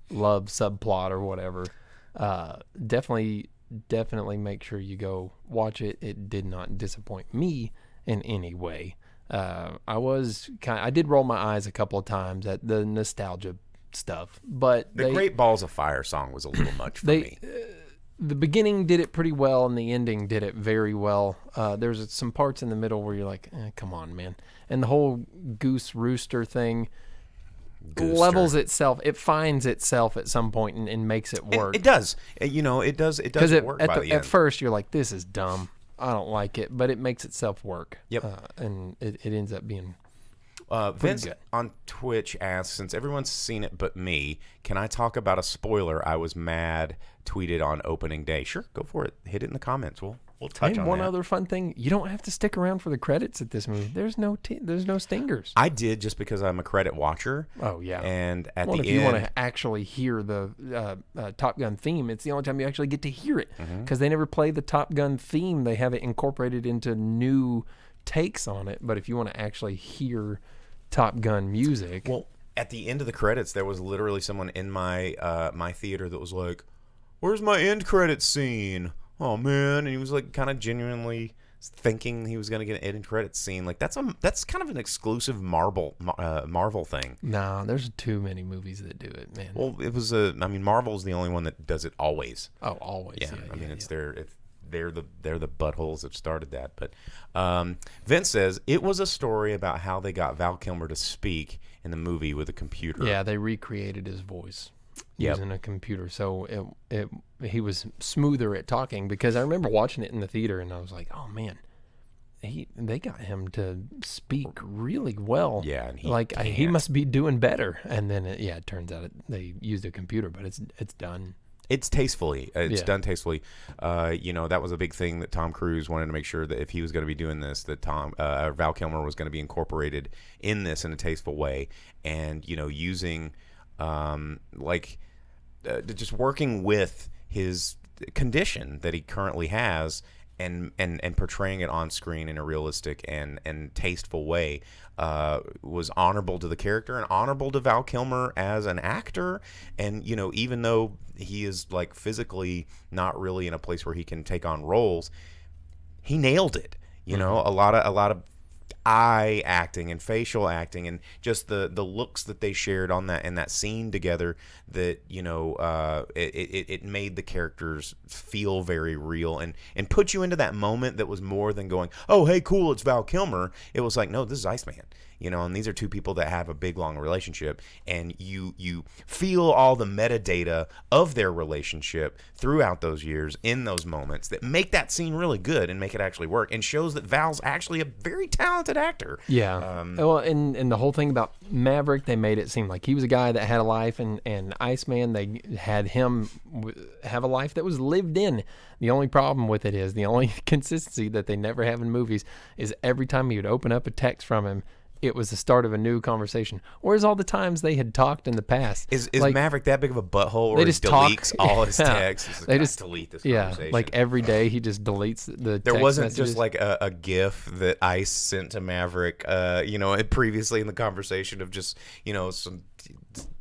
F: love subplot or whatever, definitely make sure you go watch it. It did not disappoint me in any way. I did roll my eyes a couple of times at the nostalgia stuff, but
E: the Great Balls of Fire song was a little much for me.
F: The beginning did it pretty well, and the ending did it very well. There's some parts in the middle where you're like, come on, man. And the whole goose rooster thing levels itself. It finds itself at some point and makes it work.
E: It does. It does work by the end.
F: At first, you're like, this is dumb. I don't like it, but it makes itself work.
E: Yep.
F: And it ends up being
E: Vince
F: good.
E: On Twitch asks, since everyone's seen it but me, can I talk about a spoiler I was mad tweeted on opening day? Sure, go for it. Hit it in the comments. We'll touch on
F: one
E: that.
F: Other fun thing, you don't have to stick around for the credits at this movie. There's no stingers.
E: I did, just because I'm a credit watcher.
F: Oh yeah.
E: And at the end,
F: if you want to actually hear the Top Gun theme, it's the only time you actually get to hear it, because they never play the Top Gun theme. They have it incorporated into new takes on it. But if you want to actually hear Top Gun music,
E: well, at the end of the credits, there was literally someone in my my theater that was like, "Where's my end credits scene? Oh man!" And he was like, kind of genuinely thinking he was going to get an end credits scene. Like, that's kind of an exclusive Marvel thing.
F: No, there's too many movies that do it, man.
E: Well, it was Marvel's the only one that does it always.
F: Oh, always.
E: Yeah, I mean, it's they're the buttholes that started that. But Vince says it was a story about how they got Val Kilmer to speak in the movie with a computer.
F: Yeah, they recreated his voice
E: Yep.
F: using a computer, so he was smoother at talking. Because I remember watching it in the theater, and I was like, oh man, they got him to speak really well.
E: Yeah, and
F: he must be doing better. And then it turns out they used a computer, but it's done.
E: It's tastefully. It's
F: Yeah.
E: done tastefully. That was a big thing that Tom Cruise wanted to make sure that if he was going to be doing this, that Val Kilmer was going to be incorporated in this in a tasteful way, and using just working with his condition that he currently has. And portraying it on screen in a realistic and tasteful way was honorable to the character and honorable to Val Kilmer as an actor. And even though he is like physically not really in a place where he can take on roles, he nailed it. A lot of eye acting and facial acting and just the looks that they shared on that in that scene together, that it made the characters feel very real and put you into that moment that was more than going, oh hey cool, it's Val Kilmer. It was like, no, this is Iceman. And these are two people that have a big long relationship, and you feel all the metadata of their relationship throughout those years in those moments that make that scene really good and make it actually work, and shows that Val's actually a very talented actor.
F: Yeah. And the whole thing about Maverick, they made it seem like he was a guy that had a life, and Iceman, they had him have a life that was lived in. The only problem with it is, the only consistency that they never have in movies is every time you would open up a text from him, it was the start of a new conversation. Whereas all the times they had talked in the past.
E: Is Maverick that big of a butthole, or he just deletes all his texts? He's like,
F: they just
E: delete this conversation.
F: Like every day he just deletes the
E: There
F: text
E: wasn't
F: messages.
E: just like a GIF that Ice sent to Maverick, previously in the conversation of just, some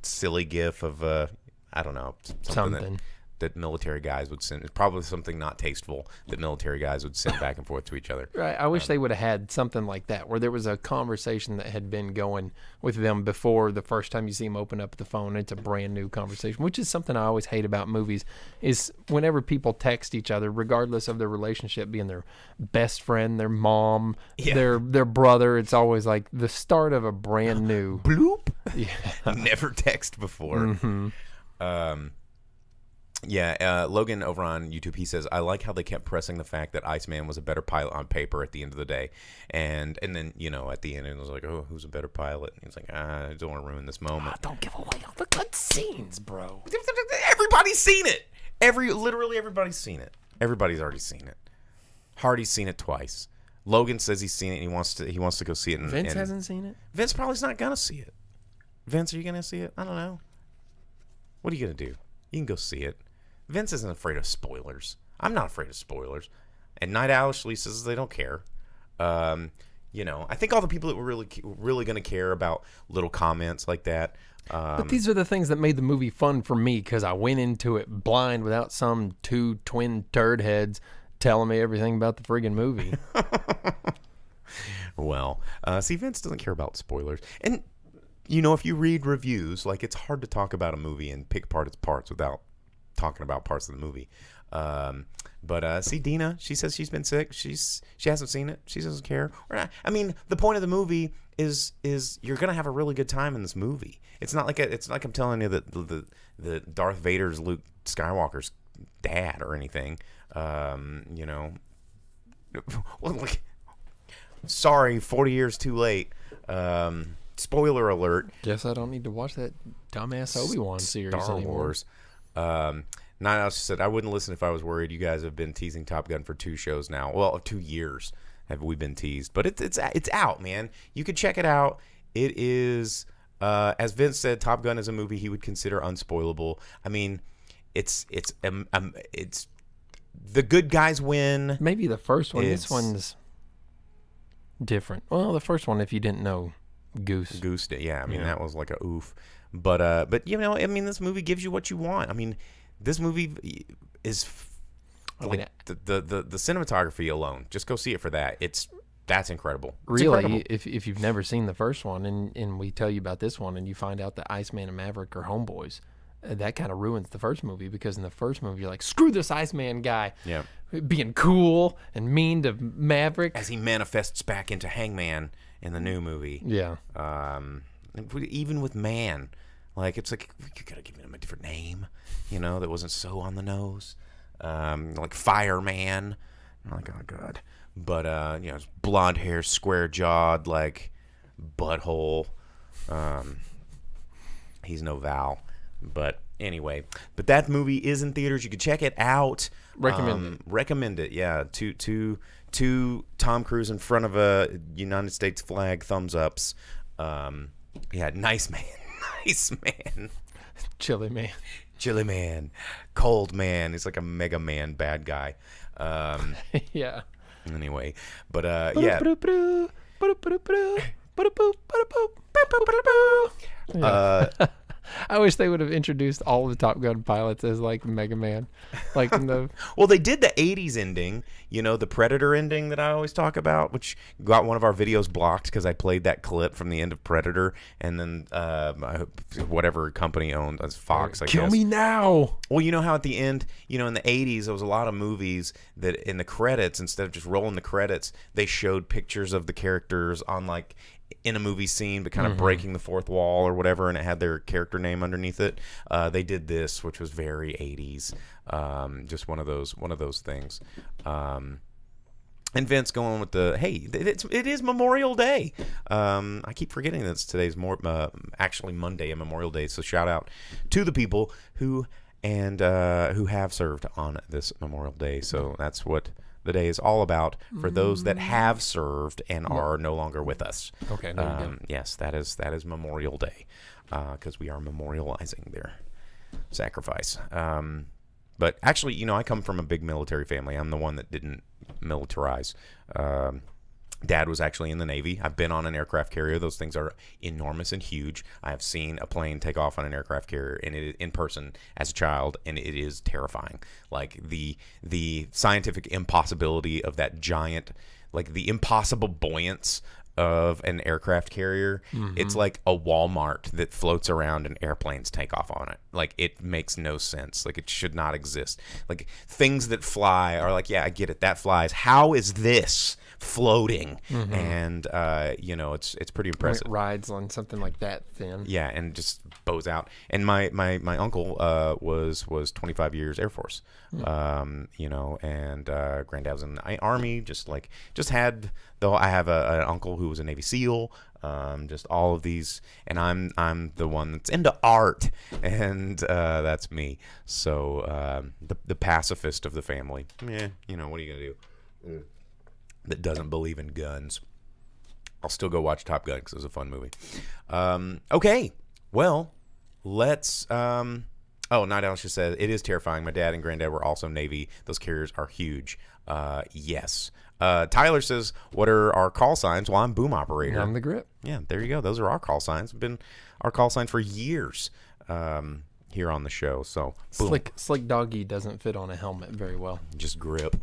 E: silly GIF of, I don't know, something. That military guys would send. It's probably something not tasteful that military guys would send back and forth to each other.
F: Right. I wish they would have had something like that, where there was a conversation that had been going with them before the first time you see them open up the phone. It's a brand new conversation, which is something I always hate about movies, is whenever people text each other, regardless of their relationship, being their best friend, their mom, their brother, it's always like the start of a brand new
E: bloop.
F: Yeah.
E: Never text before.
F: Mm-hmm.
E: Logan over on YouTube, he says, I like how they kept pressing the fact that Iceman was a better pilot on paper at the end of the day. And then, at the end, it was like, oh, who's a better pilot? And he's like, I don't want to ruin this moment.
F: Don't give away all the good scenes, bro.
E: Everybody's seen it. Literally everybody's seen it. Everybody's already seen it. Hardy's seen it twice. Logan says he's seen it and he wants to go see it.
F: Vince hasn't seen it?
E: Vince probably's not going to see it. Vince, are you going to see it? I don't know. What are you going to do? You can go see it. Vince isn't afraid of spoilers. I'm not afraid of spoilers. And Night Owl says they don't care. I think all the people that were really going to care about little comments like that.
F: But these are the things that made the movie fun for me, because I went into it blind without some two twin turd heads telling me everything about the friggin' movie.
E: Well, Vince doesn't care about spoilers. And, if you read reviews, it's hard to talk about a movie and pick apart its parts without talking about parts of the movie. But Dina, she says she's been sick. She hasn't seen it. She doesn't care. The point of the movie is you're gonna have a really good time in this movie. It's not like I'm telling you that the Darth Vader's Luke Skywalker's dad or anything. Sorry, 40 years too late. Spoiler alert.
F: Guess I don't need to watch that dumbass Obi-Wan series
E: Star
F: anymore.
E: Wars. Night Owl said, I wouldn't listen if I was worried. You guys have been teasing Top Gun for 2 shows now. Well, 2 years have we been teased. But it's out, man. You can check it out. It is, as Vince said, Top Gun is a movie he would consider unspoilable. It's the good guys win.
F: Maybe the first one. This one's different. Well, the first one, if you didn't know, Goose.
E: Yeah. That was like a oof. But this movie gives you what you want. This movie is the cinematography alone. Just go see it for that. That's incredible. It's
F: really,
E: incredible.
F: if you've never seen the first one, and we tell you about this one, and you find out that Iceman and Maverick are homeboys, that kind of ruins the first movie, because in the first movie you're like, screw this Iceman guy.
E: Yeah.
F: Being cool and mean to Maverick.
E: As he manifests back into Hangman in the new movie.
F: Yeah.
E: Even with Man, like, it's like, you gotta give him a different name, that wasn't so on the nose. Like Fireman. I'm like, oh god. But it's blonde hair, square jawed, like butthole. He's no Val. But anyway, that movie is in theaters. You can check it out. Recommend it. Yeah. Two Tom Cruise in front of a United States flag, thumbs ups. Yeah, nice man. Nice man.
F: Chili man.
E: Cold man. He's like a Mega Man bad guy.
F: Yeah.
E: Anyway, but yeah.
F: I wish they would have introduced all the Top Gun pilots as like Mega Man, like in the.
E: Well, they did the '80s ending, the Predator ending that I always talk about, which got one of our videos blocked because I played that clip from the end of Predator, and then whatever company owned as Fox, I guess.
F: Kill me now.
E: Well, you know how at the end, in the '80s, there was a lot of movies that in the credits, instead of just rolling the credits, they showed pictures of the characters on like. In a movie scene, but kind of breaking the fourth wall or whatever, and it had their character name underneath it. They did this, which was very 80s. Just one of those things. And Vince going with the it is Memorial Day. I keep forgetting that today's actually Monday and Memorial Day. So shout out to the people who have served on this Memorial Day. So that's what the day is all about for those that have served and are no longer with us.
F: Okay.
E: Yes, that is Memorial Day, because we are memorializing their sacrifice. But actually, I come from a big military family. I'm the one that didn't militarize. Dad was actually in the Navy. I've been on an aircraft carrier. Those things are enormous and huge. I have seen a plane take off on an aircraft carrier in person as a child, and it is terrifying. Like the scientific impossibility of that giant, like the impossible buoyance of an aircraft carrier. It's like a Walmart that floats around and airplanes take off on it. Like, it makes no sense. Like, it should not exist. Like, things that fly are like, yeah, I get it, that flies. How is this floating? And it's pretty impressive.
F: It rides on something like that thin.
E: Yeah, and just bows out. And my uncle was 25 years Air Force. And granddad was in the Army. Just had, though, I have an uncle who was a Navy SEAL. Just all of these, and I'm the one that's into art, and that's me. So the pacifist of the family. What are you gonna do? That doesn't believe in guns. I'll still go watch Top Gun because it was a fun movie. Okay, well, let's. Night Owl just said it is terrifying. My dad and granddad were also Navy. Those carriers are huge. Yes. Tyler says, "What are our call signs?" Well, I'm boom operator.
F: I'm the grip.
E: Yeah, there you go. Those are our call signs. Been our call sign for years here on the show. So boom.
F: Slick doggy doesn't fit on a helmet very well.
E: Just grip.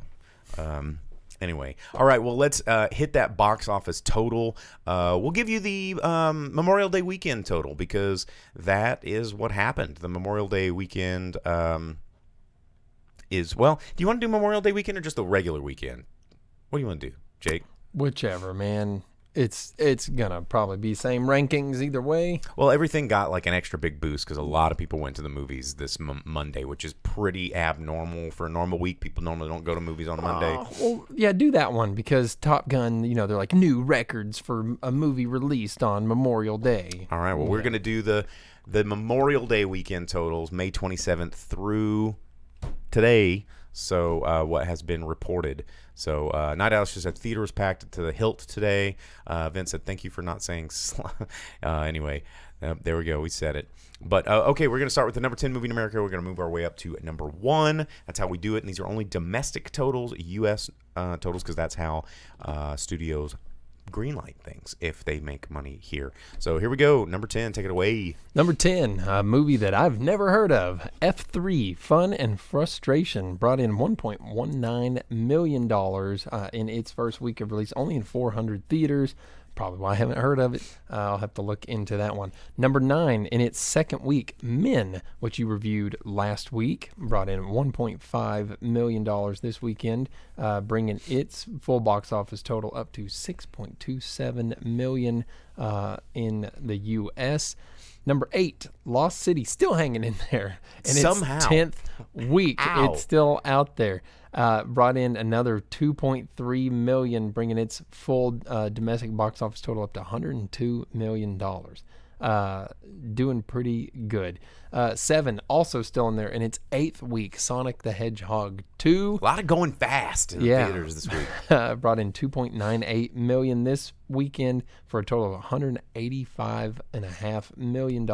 E: Anyway, all right. Well, let's hit that box office total. We'll give you the Memorial Day weekend total because that is what happened. The Memorial Day weekend is, well, do you want to do Memorial Day weekend or just the regular weekend? What do you want to do, Jake?
F: Whichever, man. It's gonna probably be same rankings either way.
E: Well, everything got like an extra big boost because a lot of people went to the movies this Monday, which is pretty abnormal for a normal week. People normally don't go to movies on Monday.
F: Well, yeah, do that one because Top Gun, they're like new records for a movie released on Memorial Day.
E: All right, well, we're gonna do the Memorial Day weekend totals, May 27th through today. So what has been reported. So Night Owl just said theater was packed to the hilt today. Vince said thank you for not saying anyway, there we go. We said it. But okay, we're going to start with the number 10 movie in America. We're going to move our way up to number 1. That's how we do it. And these are only domestic totals, U.S. Totals, because that's how studios greenlight things if they make money here. So here we go. Number 10, take it away.
F: Number 10, a movie that I've never heard of. F3, Fun and Frustration, brought in $1.19 million in its first week of release, only in 400 theaters. probably why I haven't heard of it. I'll have to look into that one. Number 9, in its second week, Men, which you reviewed last week, brought in $1.5 million this weekend, bringing its full box office total up to $6.27 million in the U.S. Number 8, Lost City, still hanging in there. In
E: Somehow.
F: its 10th week,
E: Ow.
F: it's still out there. Brought in another $2.3 million, bringing its full domestic box office total up to $102 million. Doing pretty good. 7, also still in there in its 8th week, Sonic the Hedgehog 2.
E: A lot of going fast in the theaters this week.
F: Brought in $2.98 million this weekend for a total of $185.5 million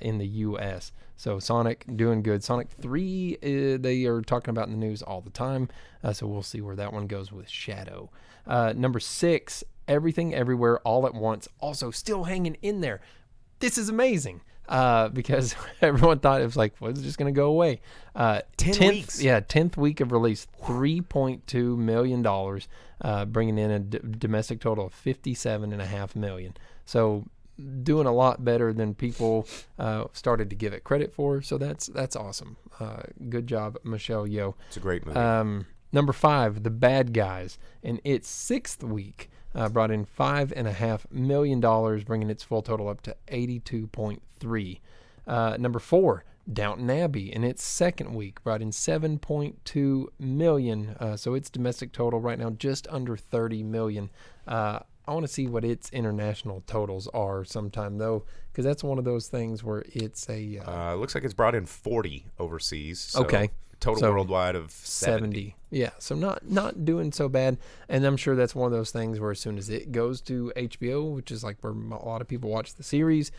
F: in the U.S. So Sonic doing good. Sonic 3, they are talking about in the news all the time. So we'll see where that one goes with Shadow. Number 6, Everything Everywhere All at Once, also still hanging in there. This is amazing because everyone thought it was like, well, it's just going to go away.
E: 10 weeks.
F: Yeah, 10th week of release, $3.2 million, bringing in a domestic total of $57.5 million. So doing a lot better than people started to give it credit for. So that's awesome. Good job, Michelle Yeoh.
E: It's a great movie.
F: Number 5, The Bad Guys, in its 6th week, brought in $5.5 million, bringing its full total up to $82.3. Number 4, Downton Abbey, in its 2nd week, brought in $7.2 million. So its domestic total right now just under $30 million. I want to see what its international totals are sometime, though, because that's one of those things where it's a...
E: looks like it's brought in 40 overseas. So
F: okay.
E: Total worldwide of 70.
F: Yeah, so not doing so bad. And I'm sure that's one of those things where as soon as it goes to HBO, which is like where a lot of people watch the series,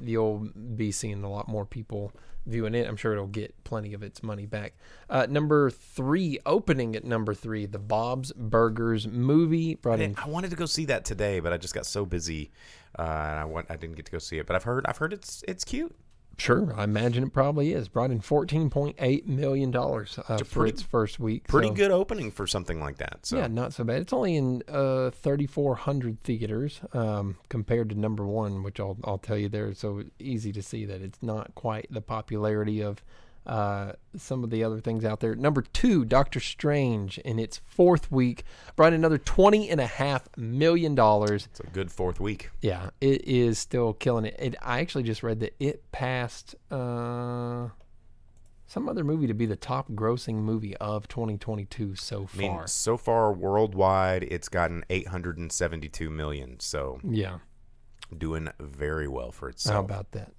F: you'll be seeing a lot more people viewing it. I'm sure it'll get plenty of its money back. Number 3, opening at number 3, the Bob's Burgers movie.
E: I wanted to go see that today, but I just got so busy, and I didn't get to go see it. But I've heard it's cute.
F: Sure, I imagine it probably is. Brought in $14.8 million for its first week.
E: Pretty good opening for something like that. So.
F: Yeah, not so bad. It's only in 3,400 theaters compared to number 1, which I'll tell you there. So easy to see that it's not quite the popularity of some of the other things out there. Number 2, Doctor Strange, in its 4th week, brought in another $20.5 million.
E: It's a good 4th week.
F: Yeah, it is still killing it. I actually just read that it passed some other movie to be the top grossing movie of 2022 so far.
E: I mean, so far worldwide, it's gotten $872 million. So
F: yeah,
E: doing very well for itself.
F: How about that?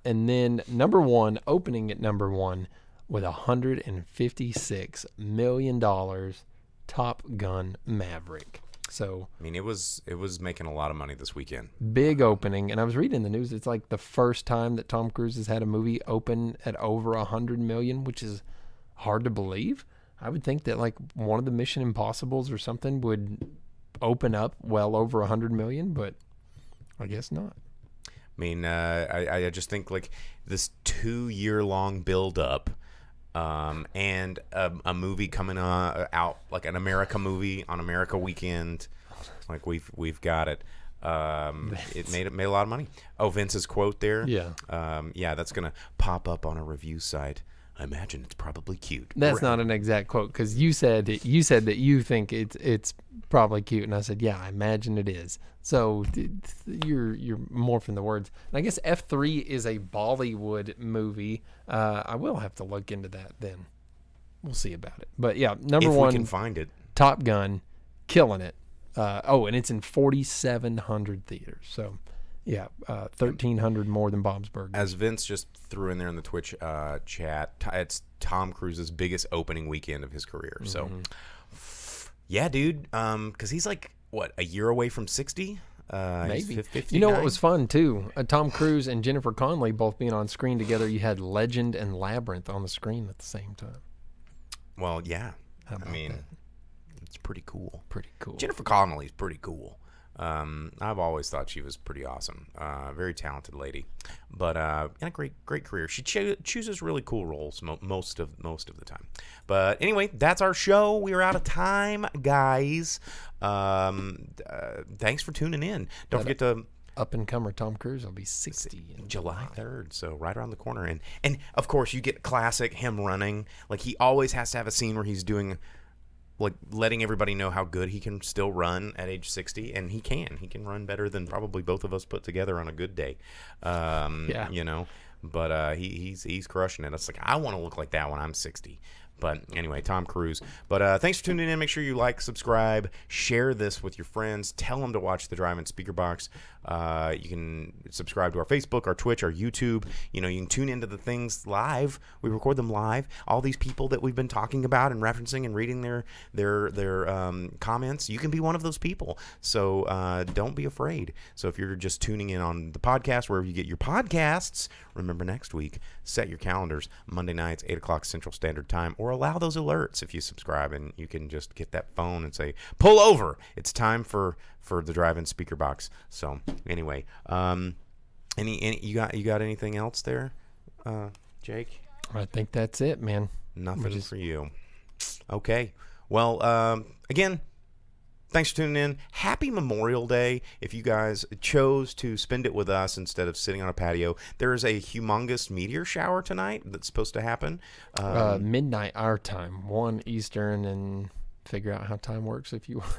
F: And then number 1, opening at number 1 with $156 million, Top Gun Maverick. So
E: I mean, it was making a lot of money this weekend.
F: Big opening, and I was reading in the news. It's like the first time that Tom Cruise has had a movie open at over $100 million, which is hard to believe. I would think that like one of the Mission Impossibles or something would open up well over $100 million, but I guess not.
E: I mean, I just think like this 2-year-long build-up and a movie coming out, like an America movie on America weekend, like we've got it. It made a lot of money. Oh, Vince's quote there.
F: Yeah.
E: Yeah, that's gonna pop up on a review site. I imagine it's probably cute.
F: That's not an exact quote because you said that you think it's probably cute, and I said, yeah, I imagine it is. So you're morphing the words. And I guess F3 is a Bollywood movie. I will have to look into that then. We'll see about it. But yeah, number
E: if
F: 1,
E: we can find it.
F: Top Gun, killing it. And it's in 4,700 theaters. So. Yeah, 1,300 more than Bob's Burgers.
E: As Vince just threw in there in the Twitch chat, it's Tom Cruise's biggest opening weekend of his career. So, yeah, dude, because he's like, what, a year away from 60?
F: Maybe.
E: 59?
F: You know what was fun, too? Tom Cruise and Jennifer Connelly both being on screen together. You had Legend and Labyrinth on the screen at the same time.
E: Well, yeah.
F: How about
E: I mean,
F: that?
E: it's pretty cool.
F: Pretty cool.
E: Jennifer Connelly's pretty cool. I've always thought she was pretty awesome. Very talented lady, but and a great career. She chooses really cool roles most of the time. But anyway, that's our show. We are out of time, guys. Thanks for tuning in. Don't forget to.
F: Up-and-comer Tom Cruise will be 60 in
E: July 3rd, so right around the corner. And of course, you get classic him running. Like, he always has to have a scene where he's doing, like, letting everybody know how good he can still run at age 60, and he can. He can run better than probably both of us put together on a good day.
F: Yeah.
E: You know, but he's crushing it. It's like, I want to look like that when I'm 60. But anyway, Tom Cruise. But thanks for tuning in. Make sure you like, subscribe, share this with your friends. Tell them to watch the Drive-In Speaker Box. You can subscribe to our Facebook, our Twitch, our YouTube. You know, you can tune into the things live. We record them live. All these people that we've been talking about and referencing and reading their comments, you can be one of those people. So don't be afraid. So if you're just tuning in on the podcast, wherever you get your podcasts, remember next week, set your calendars, Monday nights, 8 o'clock Central Standard Time, or allow those alerts if you subscribe, and you can just get that phone and say, pull over. It's time for the Drive-In Speaker Box. So anyway, you got anything else there, Jake?
F: I think that's it, man.
E: Nothing for you. Okay. Well, again, thanks for tuning in. Happy Memorial Day. If you guys chose to spend it with us instead of sitting on a patio, there is a humongous meteor shower tonight that's supposed to happen.
F: Midnight our time, 1 Eastern, and figure out how time works if you want.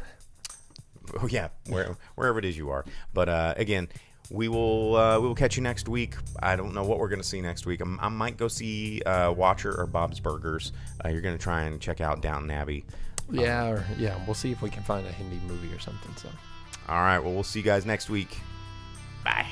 E: Oh, yeah, wherever it is you are. But again, we will catch you next week. I don't know what we're going to see next week. I might go see Watcher or Bob's Burgers. You're going to try and check out Downton Abbey.
F: Yeah, we'll see if we can find a Hindi movie or something. So,
E: all right, well, we'll see you guys next week. Bye.